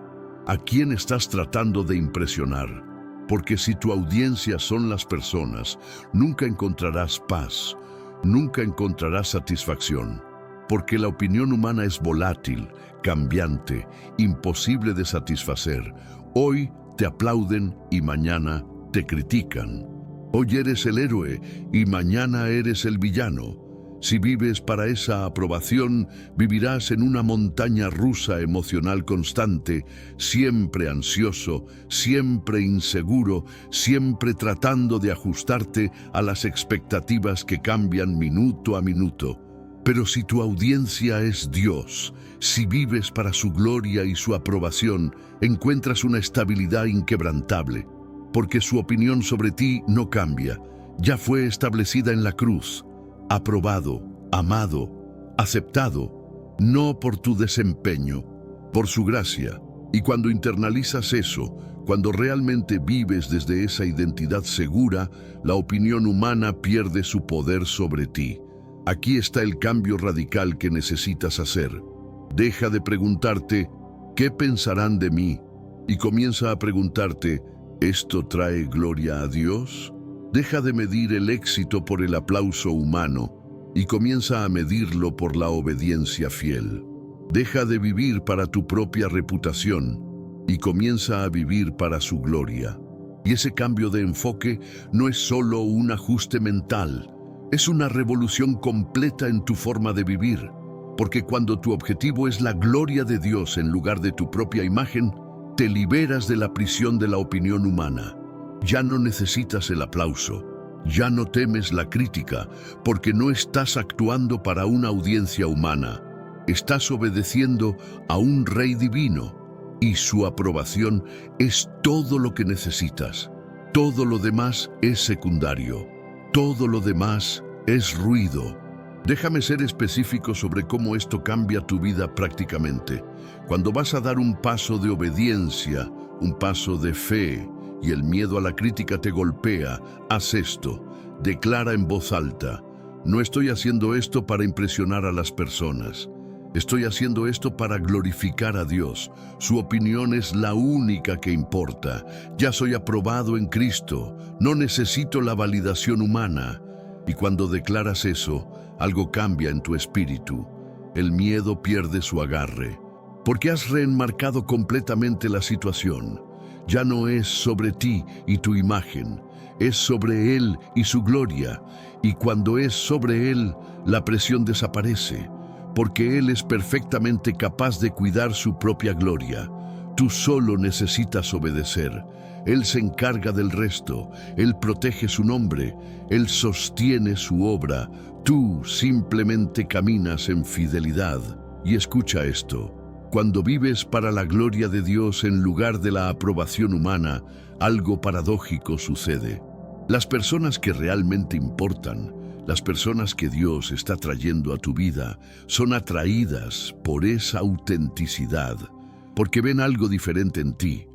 ¿A quién estás tratando de impresionar? Porque si tu audiencia son las personas, nunca encontrarás paz, nunca encontrarás satisfacción. Porque la opinión humana es volátil, cambiante, imposible de satisfacer. Hoy te aplauden y mañana te critican. Hoy eres el héroe y mañana eres el villano. Si vives para esa aprobación, vivirás en una montaña rusa emocional constante, siempre ansioso, siempre inseguro, siempre tratando de ajustarte a las expectativas que cambian minuto a minuto. Pero si tu audiencia es Dios, si vives para su gloria y su aprobación, encuentras una estabilidad inquebrantable, porque su opinión sobre ti no cambia, ya fue establecida en la cruz. Aprobado, amado, aceptado, no por tu desempeño, por su gracia. Y cuando internalizas eso, cuando realmente vives desde esa identidad segura, la opinión humana pierde su poder sobre ti. Aquí está el cambio radical que necesitas hacer. Deja de preguntarte, ¿qué pensarán de mí? Y comienza a preguntarte, ¿esto trae gloria a Dios? Deja de medir el éxito por el aplauso humano y comienza a medirlo por la obediencia fiel. Deja de vivir para tu propia reputación y comienza a vivir para su gloria. Y ese cambio de enfoque no es solo un ajuste mental, es una revolución completa en tu forma de vivir. Porque cuando tu objetivo es la gloria de Dios en lugar de tu propia imagen, te liberas de la prisión de la opinión humana. Ya no necesitas el aplauso, ya no temes la crítica, porque no estás actuando para una audiencia humana. Estás obedeciendo a un Rey divino y su aprobación es todo lo que necesitas. Todo lo demás es secundario. Todo lo demás es ruido. Déjame ser específico sobre cómo esto cambia tu vida prácticamente. Cuando vas a dar un paso de obediencia, un paso de fe, y el miedo a la crítica te golpea, haz esto. Declara en voz alta, no estoy haciendo esto para impresionar a las personas. Estoy haciendo esto para glorificar a Dios. Su opinión es la única que importa. Ya soy aprobado en Cristo. No necesito la validación humana. Y cuando declaras eso, algo cambia en tu espíritu. El miedo pierde su agarre, porque has reenmarcado completamente la situación. Ya no es sobre ti y tu imagen, es sobre Él y su gloria. Y cuando es sobre Él, la presión desaparece, porque Él es perfectamente capaz de cuidar su propia gloria. Tú solo necesitas obedecer. Él se encarga del resto, Él protege su nombre, Él sostiene su obra. Tú simplemente caminas en fidelidad. Y escucha esto. Cuando vives para la gloria de Dios en lugar de la aprobación humana, algo paradójico sucede. Las personas que realmente importan, las personas que Dios está trayendo a tu vida, son atraídas por esa autenticidad, porque ven algo diferente en ti.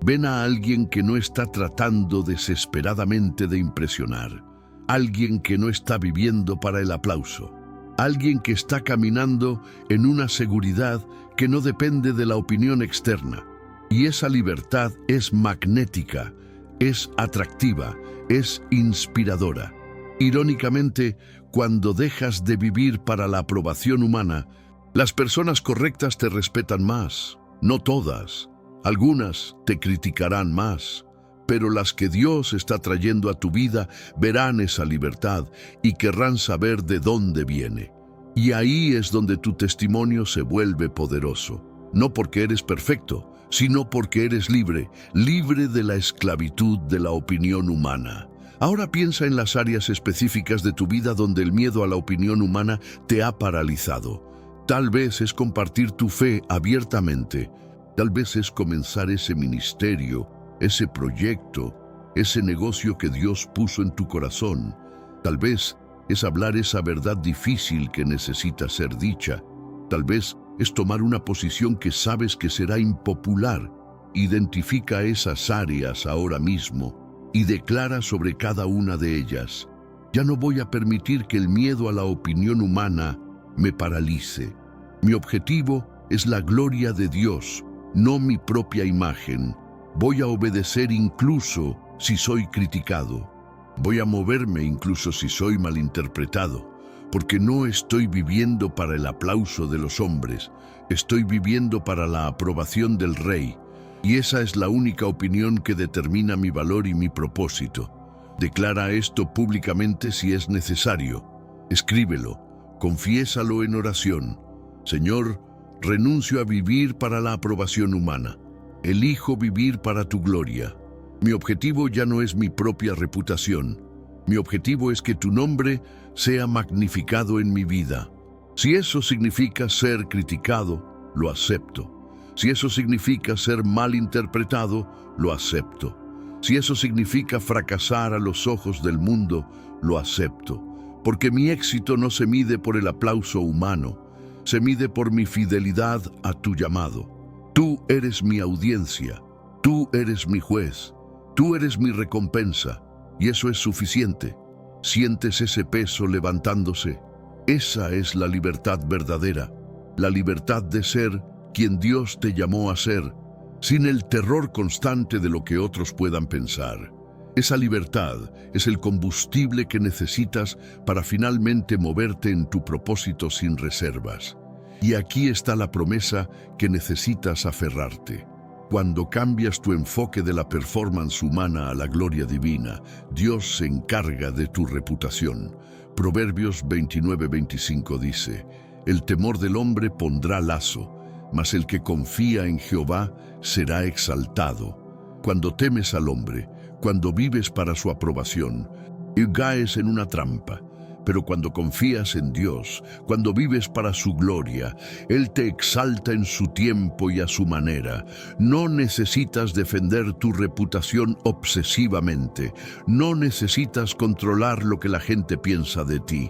Ven a alguien que no está tratando desesperadamente de impresionar, alguien que no está viviendo para el aplauso, alguien que está caminando en una seguridad que no depende de la opinión externa. Y esa libertad es magnética, es atractiva, es inspiradora. Irónicamente, cuando dejas de vivir para la aprobación humana, las personas correctas te respetan más. No todas. Algunas te criticarán más, pero las que Dios está trayendo a tu vida verán esa libertad y querrán saber de dónde viene. Y ahí es donde tu testimonio se vuelve poderoso, no porque eres perfecto, sino porque eres libre, libre de la esclavitud de la opinión humana. Ahora piensa en las áreas específicas de tu vida donde el miedo a la opinión humana te ha paralizado. Tal vez es compartir tu fe abiertamente. Tal vez es comenzar ese ministerio, ese proyecto, ese negocio que Dios puso en tu corazón. Tal vez es hablar esa verdad difícil que necesita ser dicha. Tal vez es tomar una posición que sabes que será impopular. Identifica esas áreas ahora mismo y declara sobre cada una de ellas. Ya no voy a permitir que el miedo a la opinión humana me paralice. Mi objetivo es la gloria de Dios, no mi propia imagen. Voy a obedecer incluso si soy criticado. Voy a moverme incluso si soy malinterpretado, porque no estoy viviendo para el aplauso de los hombres, estoy viviendo para la aprobación del Rey, y esa es la única opinión que determina mi valor y mi propósito. Declara esto públicamente si es necesario. Escríbelo, confiésalo en oración. Señor, renuncio a vivir para la aprobación humana. Elijo vivir para tu gloria. Mi objetivo ya no es mi propia reputación. Mi objetivo es que tu nombre sea magnificado en mi vida. Si eso significa ser criticado, lo acepto. Si eso significa ser malinterpretado, lo acepto. Si eso significa fracasar a los ojos del mundo, lo acepto. porque mi éxito no se mide por el aplauso humano, se mide por mi fidelidad a tu llamado. Tú eres mi audiencia, tú eres mi juez, tú eres mi recompensa, y eso es suficiente. ¿Sientes ese peso levantándose? Esa es la libertad verdadera, la libertad de ser quien Dios te llamó a ser, sin el terror constante de lo que otros puedan pensar. Esa libertad es el combustible que necesitas para finalmente moverte en tu propósito sin reservas. Y aquí está la promesa que necesitas aferrarte. Cuando cambias tu enfoque de la performance humana a la gloria divina, Dios se encarga de tu reputación. Proverbios 29:25 dice: el temor del hombre pondrá lazo, mas el que confía en Jehová será exaltado. Cuando temes al hombre, cuando vives para su aprobación, caes en una trampa. Pero cuando confías en Dios, cuando vives para su gloria, Él te exalta en su tiempo y a su manera. No necesitas defender tu reputación obsesivamente. No necesitas controlar lo que la gente piensa de ti.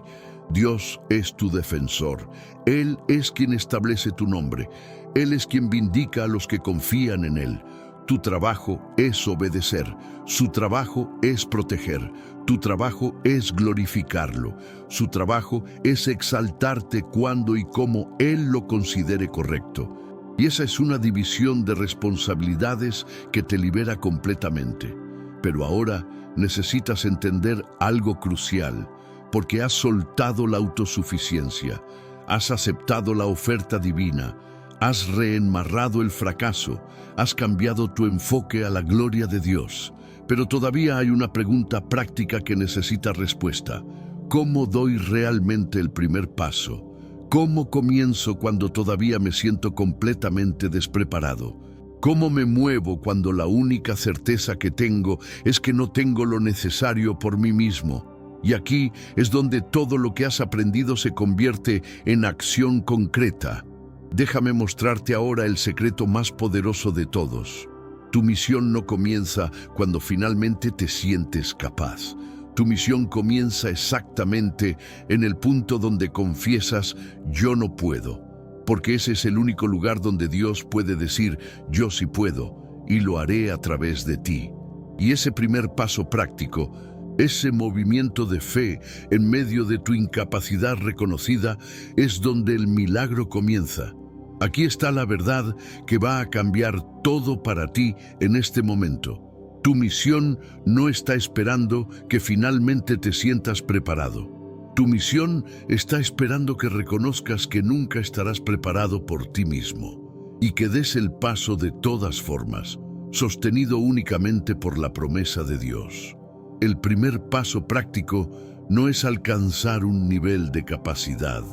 Dios es tu defensor. Él es quien establece tu nombre. Él es quien vindica a los que confían en Él. Tu trabajo es obedecer, su trabajo es proteger, tu trabajo es glorificarlo, su trabajo es exaltarte cuando y como Él lo considere correcto. Y esa es una división de responsabilidades que te libera completamente. Pero ahora necesitas entender algo crucial, porque has soltado la autosuficiencia, has aceptado la oferta divina, has reenmarrado el fracaso, has cambiado tu enfoque a la gloria de Dios. Pero todavía hay una pregunta práctica que necesita respuesta. ¿Cómo doy realmente el primer paso? ¿Cómo comienzo cuando todavía me siento completamente despreparado? ¿Cómo me muevo cuando la única certeza que tengo es que no tengo lo necesario por mí mismo? Y aquí es donde todo lo que has aprendido se convierte en acción concreta. Déjame mostrarte ahora el secreto más poderoso de todos. Tu misión no comienza cuando finalmente te sientes capaz. Tu misión comienza exactamente en el punto donde confiesas: yo no puedo, porque ese es el único lugar donde Dios puede decir: yo sí puedo, y lo haré a través de ti. Y ese primer paso práctico, ese movimiento de fe en medio de tu incapacidad reconocida, es donde el milagro comienza. Aquí está la verdad que va a cambiar todo para ti en este momento. Tu misión no está esperando que finalmente te sientas preparado. Tu misión está esperando que reconozcas que nunca estarás preparado por ti mismo y que des el paso de todas formas, sostenido únicamente por la promesa de Dios. El primer paso práctico no es alcanzar un nivel de capacidad.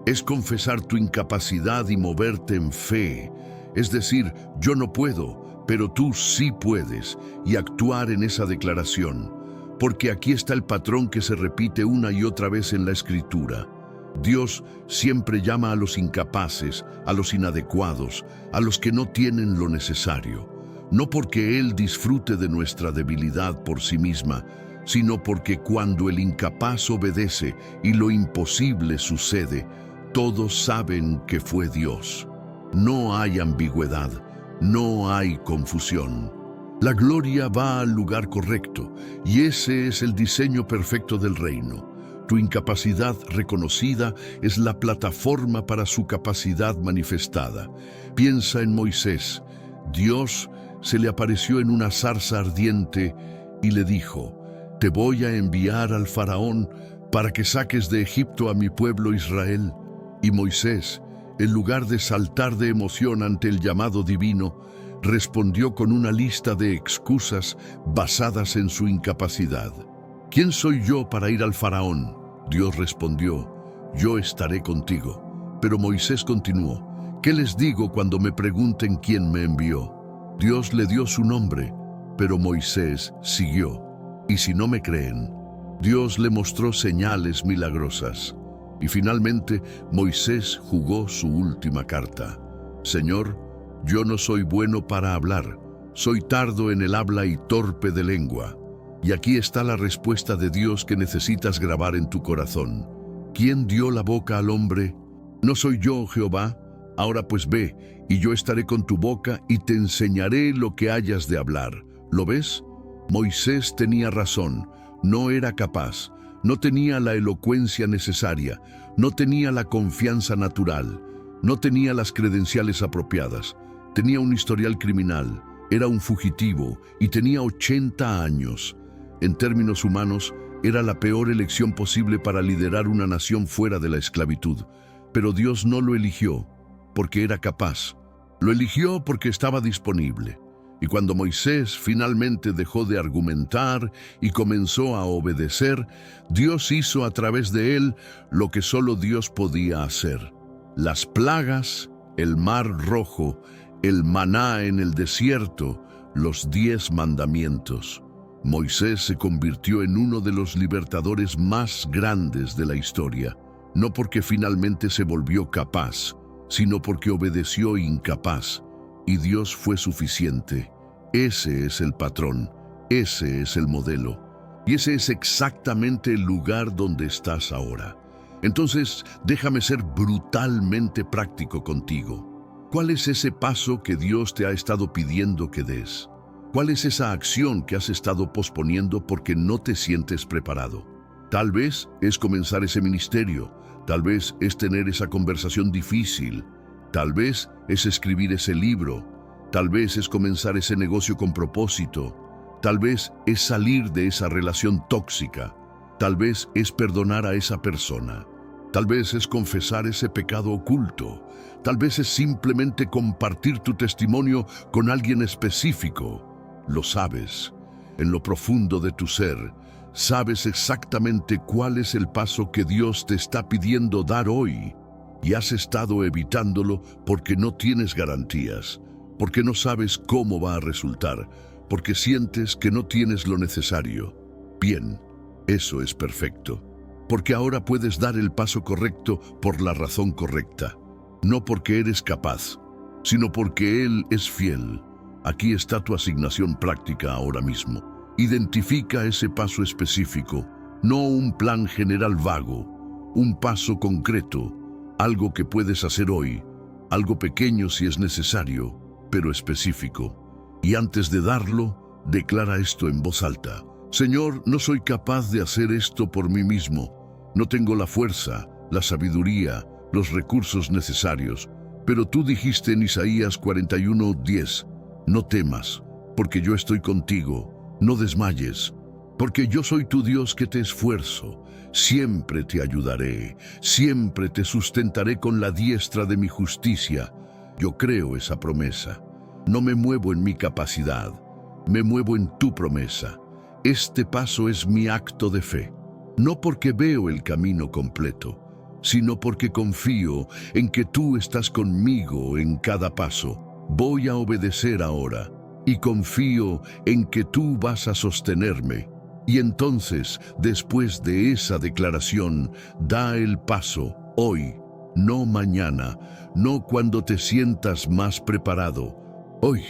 Es confesar tu incapacidad y moverte en fe. Es decir, yo no puedo, pero tú sí puedes, y actuar en esa declaración. Porque aquí está el patrón que se repite una y otra vez en la Escritura. Dios siempre llama a los incapaces, a los inadecuados, a los que no tienen lo necesario. No porque Él disfrute de nuestra debilidad por sí misma, sino porque cuando el incapaz obedece y lo imposible sucede, todos saben que fue Dios. No hay ambigüedad, no hay confusión. La gloria va al lugar correcto, y ese es el diseño perfecto del reino. Tu incapacidad reconocida es la plataforma para su capacidad manifestada. Piensa en Moisés. Dios se le apareció en una zarza ardiente y le dijo: te voy a enviar al faraón para que saques de Egipto a mi pueblo Israel. Y Moisés, en lugar de saltar de emoción ante el llamado divino, respondió con una lista de excusas basadas en su incapacidad. ¿Quién soy yo para ir al faraón? Dios respondió: yo estaré contigo. Pero Moisés continuó: ¿qué les digo cuando me pregunten quién me envió? Dios le dio su nombre, pero Moisés siguió. Y si no me creen, Dios le mostró señales milagrosas. Y finalmente Moisés jugó su última carta. Señor, yo no soy bueno para hablar, soy tardo en el habla y torpe de lengua. Y aquí está la respuesta de Dios que necesitas grabar en tu corazón. ¿Quién dio la boca al hombre? ¿No soy yo, Jehová? Ahora pues ve, y yo estaré con tu boca y te enseñaré lo que hayas de hablar. ¿Lo ves? Moisés tenía razón, no era capaz, no tenía la elocuencia necesaria, no tenía la confianza natural, no tenía las credenciales apropiadas, tenía un historial criminal, era un fugitivo y tenía 80 años. En términos humanos, era la peor elección posible para liderar una nación fuera de la esclavitud. Pero Dios no lo eligió porque era capaz. Lo eligió porque estaba disponible. Y cuando Moisés finalmente dejó de argumentar y comenzó a obedecer, Dios hizo a través de él lo que solo Dios podía hacer. Las plagas, el mar rojo, el maná en el desierto, los 10 mandamientos. Moisés se convirtió en uno de los libertadores más grandes de la historia, no porque finalmente se volvió capaz, sino porque obedeció incapaz, y Dios fue suficiente. Ese es el patrón, ese es el modelo, y ese es exactamente el lugar donde estás ahora. Entonces, déjame ser brutalmente práctico contigo. ¿Cuál es ese paso que Dios te ha estado pidiendo que des? ¿Cuál es esa acción que has estado posponiendo porque no te sientes preparado? Tal vez es comenzar ese ministerio, tal vez es tener esa conversación difícil, tal vez es escribir ese libro, tal vez es comenzar ese negocio con propósito, tal vez es salir de esa relación tóxica, tal vez es perdonar a esa persona, tal vez es confesar ese pecado oculto, tal vez es simplemente compartir tu testimonio con alguien específico. Lo sabes, en lo profundo de tu ser, sabes exactamente cuál es el paso que Dios te está pidiendo dar hoy, y has estado evitándolo porque no tienes garantías, porque no sabes cómo va a resultar, porque sientes que no tienes lo necesario. Bien, eso es perfecto, porque ahora puedes dar el paso correcto por la razón correcta, no porque eres capaz, sino porque Él es fiel. Aquí está tu asignación práctica ahora mismo. Identifica ese paso específico, no un plan general vago, un paso concreto, algo que puedes hacer hoy, algo pequeño si es necesario, pero específico. Y antes de darlo, declara esto en voz alta. Señor, no soy capaz de hacer esto por mí mismo. No tengo la fuerza, la sabiduría, los recursos necesarios. Pero tú dijiste en Isaías 41:10, no temas, porque yo estoy contigo, no desmayes, porque yo soy tu Dios que te esfuerzo, siempre te ayudaré, siempre te sustentaré con la diestra de mi justicia. Yo creo esa promesa, no me muevo en mi capacidad, me muevo en tu promesa. Este paso es mi acto de fe, no porque veo el camino completo, sino porque confío en que tú estás conmigo en cada paso. Voy a obedecer ahora y confío en que tú vas a sostenerme. Y entonces, después de esa declaración, da el paso hoy, no mañana, no cuando te sientas más preparado. Hoy,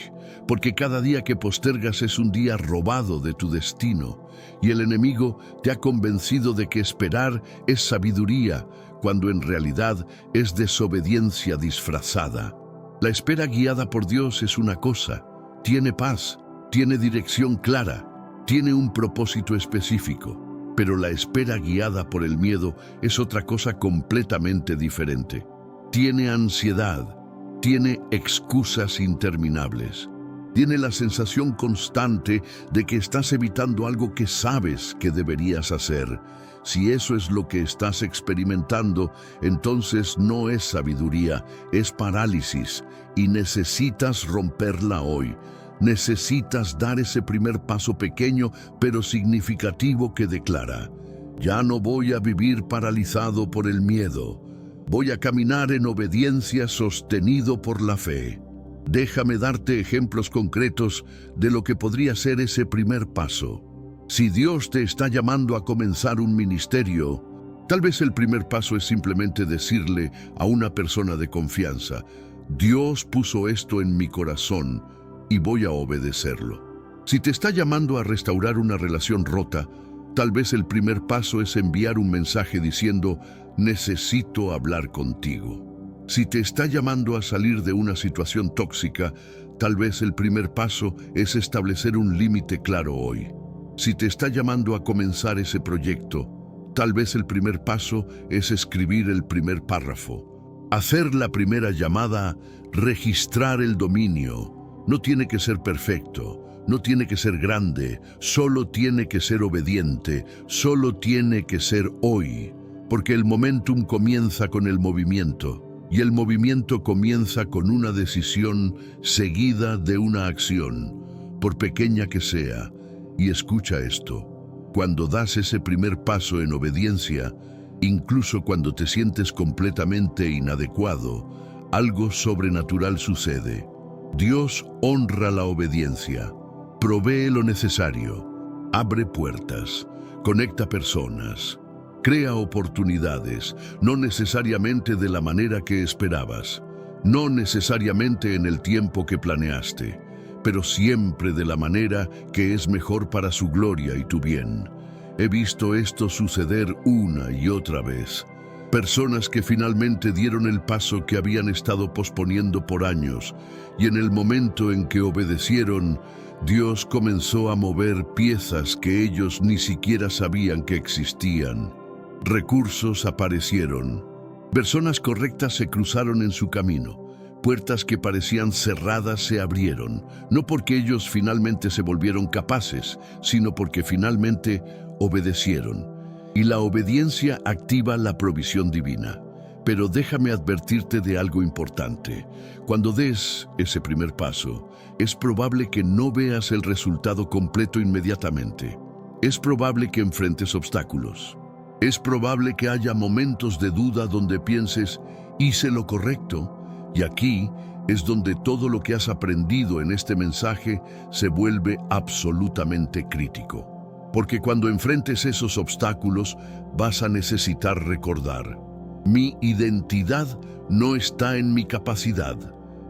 porque cada día que postergas es un día robado de tu destino, y el enemigo te ha convencido de que esperar es sabiduría, cuando en realidad es desobediencia disfrazada. La espera guiada por Dios es una cosa, tiene paz, tiene dirección clara, tiene un propósito específico, pero la espera guiada por el miedo es otra cosa completamente diferente. Tiene ansiedad, tiene excusas interminables, tiene la sensación constante de que estás evitando algo que sabes que deberías hacer. Si eso es lo que estás experimentando, entonces no es sabiduría, es parálisis, y necesitas romperla hoy. Necesitas dar ese primer paso pequeño pero significativo que declara: ya no voy a vivir paralizado por el miedo, voy a caminar en obediencia sostenido por la fe. Déjame darte ejemplos concretos de lo que podría ser ese primer paso. Si Dios te está llamando a comenzar un ministerio, tal vez el primer paso es simplemente decirle a una persona de confianza: Dios puso esto en mi corazón y voy a obedecerlo. Si te está llamando a restaurar una relación rota, tal vez el primer paso es enviar un mensaje diciendo, necesito hablar contigo. Si te está llamando a salir de una situación tóxica, tal vez el primer paso es establecer un límite claro hoy. Si te está llamando a comenzar ese proyecto, tal vez el primer paso es escribir el primer párrafo. Hacer la primera llamada, registrar el dominio. No tiene que ser perfecto. No tiene que ser grande, solo tiene que ser obediente, solo tiene que ser hoy, porque el momentum comienza con el movimiento, y el movimiento comienza con una decisión seguida de una acción, por pequeña que sea. Y escucha esto, cuando das ese primer paso en obediencia, incluso cuando te sientes completamente inadecuado, algo sobrenatural sucede. Dios honra la obediencia. Provee lo necesario, abre puertas, conecta personas, crea oportunidades, no necesariamente de la manera que esperabas, no necesariamente en el tiempo que planeaste, pero siempre de la manera que es mejor para su gloria y tu bien. He visto esto suceder una y otra vez. Personas que finalmente dieron el paso que habían estado posponiendo por años, y en el momento en que obedecieron, Dios comenzó a mover piezas que ellos ni siquiera sabían que existían. Recursos aparecieron. Personas correctas se cruzaron en su camino. Puertas que parecían cerradas se abrieron, no porque ellos finalmente se volvieron capaces, sino porque finalmente obedecieron. Y la obediencia activa la provisión divina. Pero déjame advertirte de algo importante. Cuando des ese primer paso, es probable que no veas el resultado completo inmediatamente. Es probable que enfrentes obstáculos. Es probable que haya momentos de duda donde pienses, hice lo correcto. Y aquí es donde todo lo que has aprendido en este mensaje se vuelve absolutamente crítico. Porque cuando enfrentes esos obstáculos, vas a necesitar recordar: mi identidad no está en mi capacidad,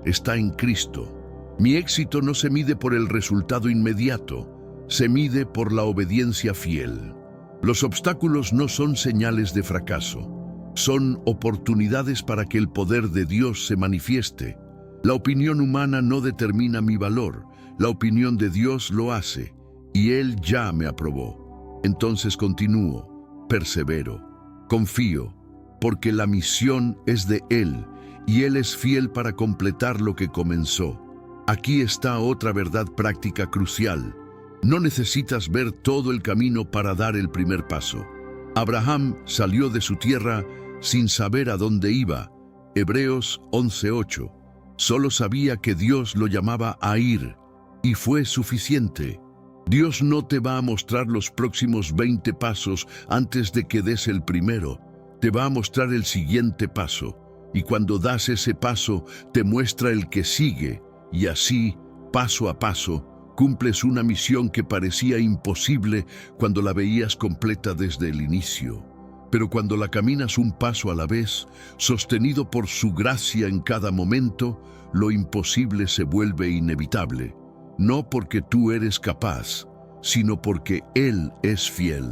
está en Cristo. Mi éxito no se mide por el resultado inmediato, se mide por la obediencia fiel. Los obstáculos no son señales de fracaso, son oportunidades para que el poder de Dios se manifieste. La opinión humana no determina mi valor, la opinión de Dios lo hace, y Él ya me aprobó. Entonces continúo, persevero, confío, porque la misión es de Él, y Él es fiel para completar lo que comenzó. Aquí está otra verdad práctica crucial. No necesitas ver todo el camino para dar el primer paso. Abraham salió de su tierra sin saber a dónde iba. Hebreos 11:8. Solo sabía que Dios lo llamaba a ir, y fue suficiente. Dios no te va a mostrar los próximos 20 pasos antes de que des el primero. Te va a mostrar el siguiente paso, y cuando das ese paso, te muestra el que sigue, y así, paso a paso, cumples una misión que parecía imposible cuando la veías completa desde el inicio. Pero cuando la caminas un paso a la vez, sostenido por su gracia en cada momento, lo imposible se vuelve inevitable. No porque tú eres capaz, sino porque Él es fiel.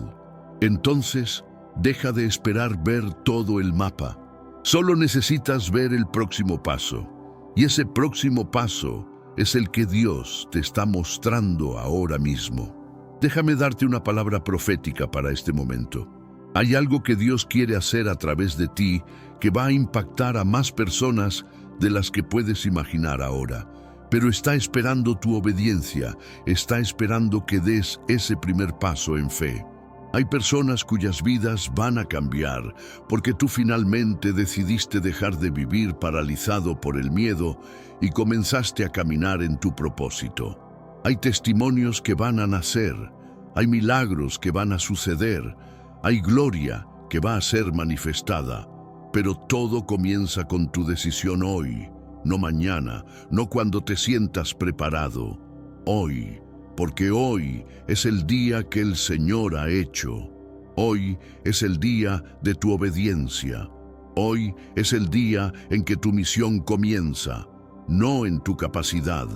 Entonces, deja de esperar ver todo el mapa. Solo necesitas ver el próximo paso. Y ese próximo paso es el que Dios te está mostrando ahora mismo. Déjame darte una palabra profética para este momento. Hay algo que Dios quiere hacer a través de ti que va a impactar a más personas de las que puedes imaginar ahora. Pero está esperando tu obediencia, está esperando que des ese primer paso en fe. Hay personas cuyas vidas van a cambiar porque tú finalmente decidiste dejar de vivir paralizado por el miedo y comenzaste a caminar en tu propósito. Hay testimonios que van a nacer, hay milagros que van a suceder, hay gloria que va a ser manifestada, pero todo comienza con tu decisión hoy, no mañana, no cuando te sientas preparado. Hoy, porque hoy es el día que el Señor ha hecho. Hoy es el día de tu obediencia. Hoy es el día en que tu misión comienza, no en tu capacidad,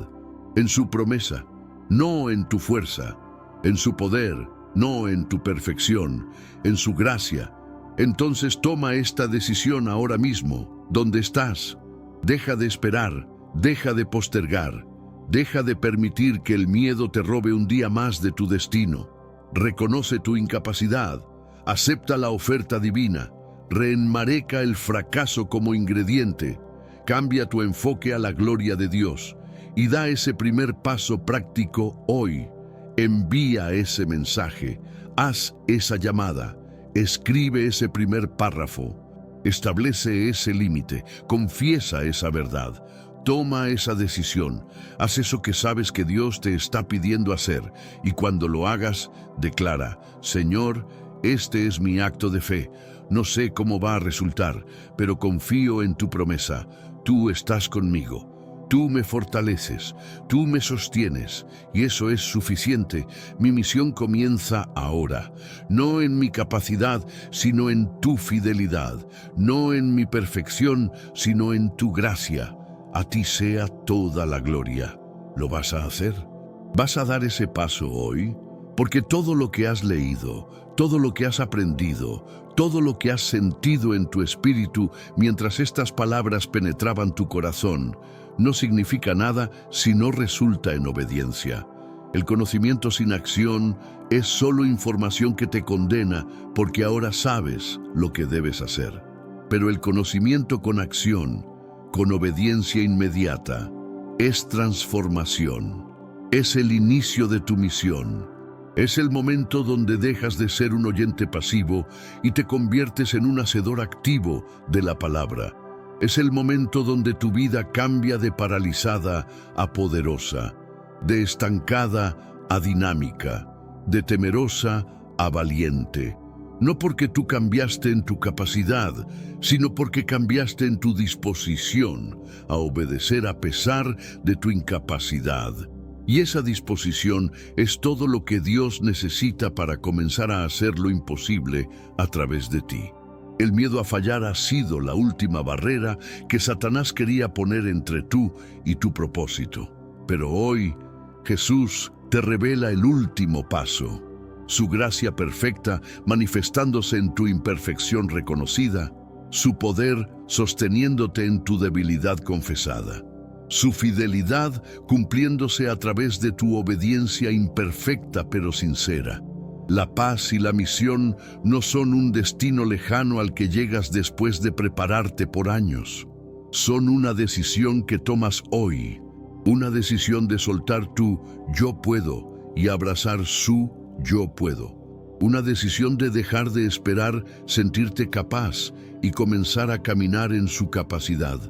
en su promesa. no en tu fuerza, en su poder, no en tu perfección, en su gracia. Entonces toma esta decisión ahora mismo, donde estás. Deja de esperar, deja de postergar, deja de permitir que el miedo te robe un día más de tu destino. Reconoce tu incapacidad, acepta la oferta divina, reenmarca el fracaso como ingrediente, cambia tu enfoque a la gloria de Dios y da ese primer paso práctico hoy. Envía ese mensaje, haz esa llamada, escribe ese primer párrafo, establece ese límite, confiesa esa verdad, toma esa decisión, haz eso que sabes que Dios te está pidiendo hacer y cuando lo hagas, declara: Señor, este es mi acto de fe. No sé cómo va a resultar, pero confío en tu promesa. Tú estás conmigo. Tú me fortaleces, tú me sostienes, y eso es suficiente. Mi misión comienza ahora, no en mi capacidad, sino en tu fidelidad, no en mi perfección, sino en tu gracia. A ti sea toda la gloria. ¿Lo vas a hacer? ¿Vas a dar ese paso hoy? Porque todo lo que has leído, todo lo que has aprendido, todo lo que has sentido en tu espíritu mientras estas palabras penetraban tu corazón, no significa nada si no resulta en obediencia. El conocimiento sin acción es solo información que te condena porque ahora sabes lo que debes hacer. Pero el conocimiento con acción, con obediencia inmediata, es transformación. Es el inicio de tu misión. Es el momento donde dejas de ser un oyente pasivo y te conviertes en un hacedor activo de la palabra. Es el momento donde tu vida cambia de paralizada a poderosa, de estancada a dinámica, de temerosa a valiente. No porque tú cambiaste en tu capacidad, sino porque cambiaste en tu disposición a obedecer a pesar de tu incapacidad. Y esa disposición es todo lo que Dios necesita para comenzar a hacer lo imposible a través de ti. El miedo a fallar ha sido la última barrera que Satanás quería poner entre tú y tu propósito. Pero hoy, Jesús te revela el último paso. Su gracia perfecta manifestándose en tu imperfección reconocida, su poder sosteniéndote en tu debilidad confesada, su fidelidad cumpliéndose a través de tu obediencia imperfecta pero sincera. La paz y la misión no son un destino lejano al que llegas después de prepararte por años. Son una decisión que tomas hoy, una decisión de soltar tu yo puedo y abrazar su yo puedo. Una decisión de dejar de esperar sentirte capaz y comenzar a caminar en su capacidad.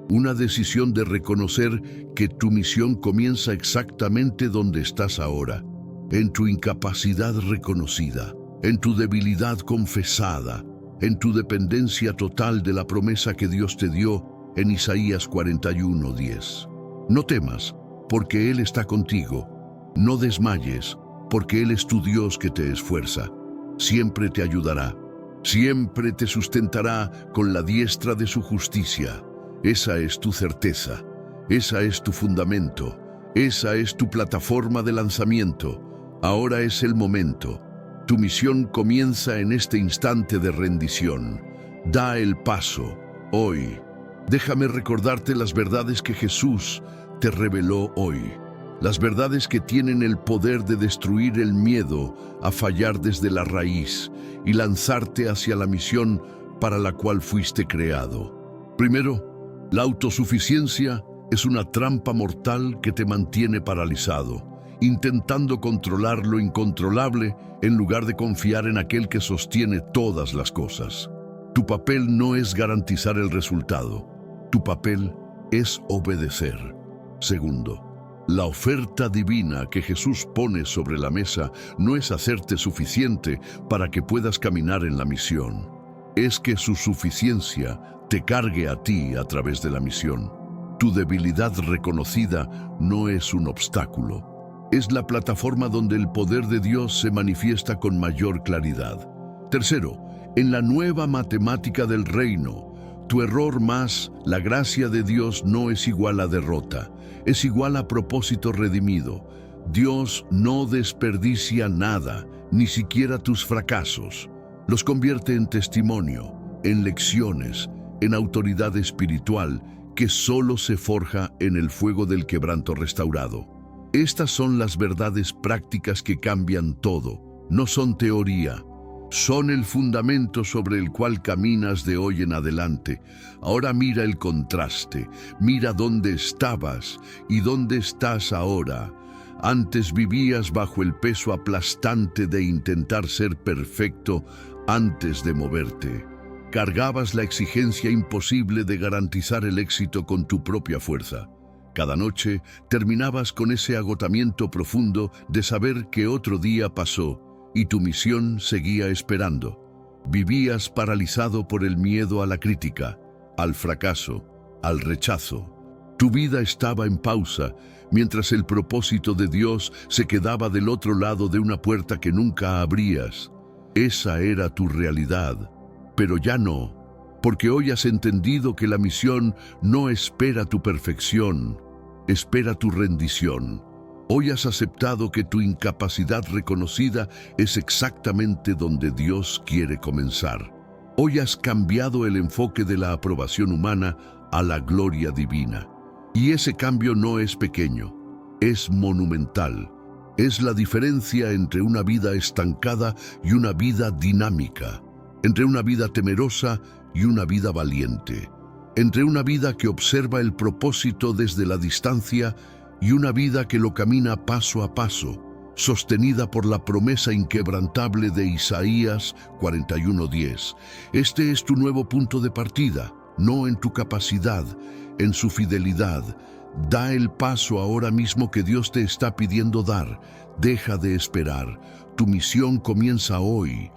Una decisión de reconocer que tu misión comienza exactamente donde estás ahora, en tu incapacidad reconocida, en tu debilidad confesada, en tu dependencia total de la promesa que Dios te dio en Isaías 41:10. No temas, porque Él está contigo. No desmayes, porque Él es tu Dios que te esfuerza. Siempre te ayudará, siempre te sustentará con la diestra de su justicia. Esa es tu certeza, esa es tu fundamento, esa es tu plataforma de lanzamiento. Ahora es el momento. Tu misión comienza en este instante de rendición. Da el paso, hoy. Déjame recordarte las verdades que Jesús te reveló hoy. Las verdades que tienen el poder de destruir el miedo a fallar desde la raíz y lanzarte hacia la misión para la cual fuiste creado. Primero, la autosuficiencia es una trampa mortal que te mantiene paralizado, intentando controlar lo incontrolable en lugar de confiar en aquel que sostiene todas las cosas. Tu papel no es garantizar el resultado, tu papel es obedecer. Segundo, la oferta divina que Jesús pone sobre la mesa no es hacerte suficiente para que puedas caminar en la misión. Es que su suficiencia te cargue a ti a través de la misión. Tu debilidad reconocida no es un obstáculo. Es la plataforma donde el poder de Dios se manifiesta con mayor claridad. Tercero, en la nueva matemática del reino, tu error más la gracia de Dios no es igual a derrota, es igual a propósito redimido. Dios no desperdicia nada, ni siquiera tus fracasos. Los convierte en testimonio, en lecciones, en autoridad espiritual que solo se forja en el fuego del quebranto restaurado. Estas son las verdades prácticas que cambian todo. No son teoría, son el fundamento sobre el cual caminas de hoy en adelante. Ahora mira el contraste, mira dónde estabas y dónde estás ahora. Antes vivías bajo el peso aplastante de intentar ser perfecto antes de moverte. Cargabas la exigencia imposible de garantizar el éxito con tu propia fuerza. Cada noche terminabas con ese agotamiento profundo de saber que otro día pasó y tu misión seguía esperando. Vivías paralizado por el miedo a la crítica, al fracaso, al rechazo. Tu vida estaba en pausa, mientras el propósito de Dios se quedaba del otro lado de una puerta que nunca abrías. Esa era tu realidad, pero ya no, porque hoy has entendido que la misión no espera tu perfección, espera tu rendición. Hoy has aceptado que tu incapacidad reconocida es exactamente donde Dios quiere comenzar. Hoy has cambiado el enfoque de la aprobación humana a la gloria divina. Y ese cambio no es pequeño, es monumental. Es la diferencia entre una vida estancada y una vida dinámica, entre una vida temerosa y una vida valiente, entre una vida que observa el propósito desde la distancia y una vida que lo camina paso a paso, sostenida por la promesa inquebrantable de Isaías 41:10. Este es tu nuevo punto de partida, no en tu capacidad, en su fidelidad. Da el paso ahora mismo que Dios te está pidiendo dar. Deja de esperar. Tu misión comienza hoy.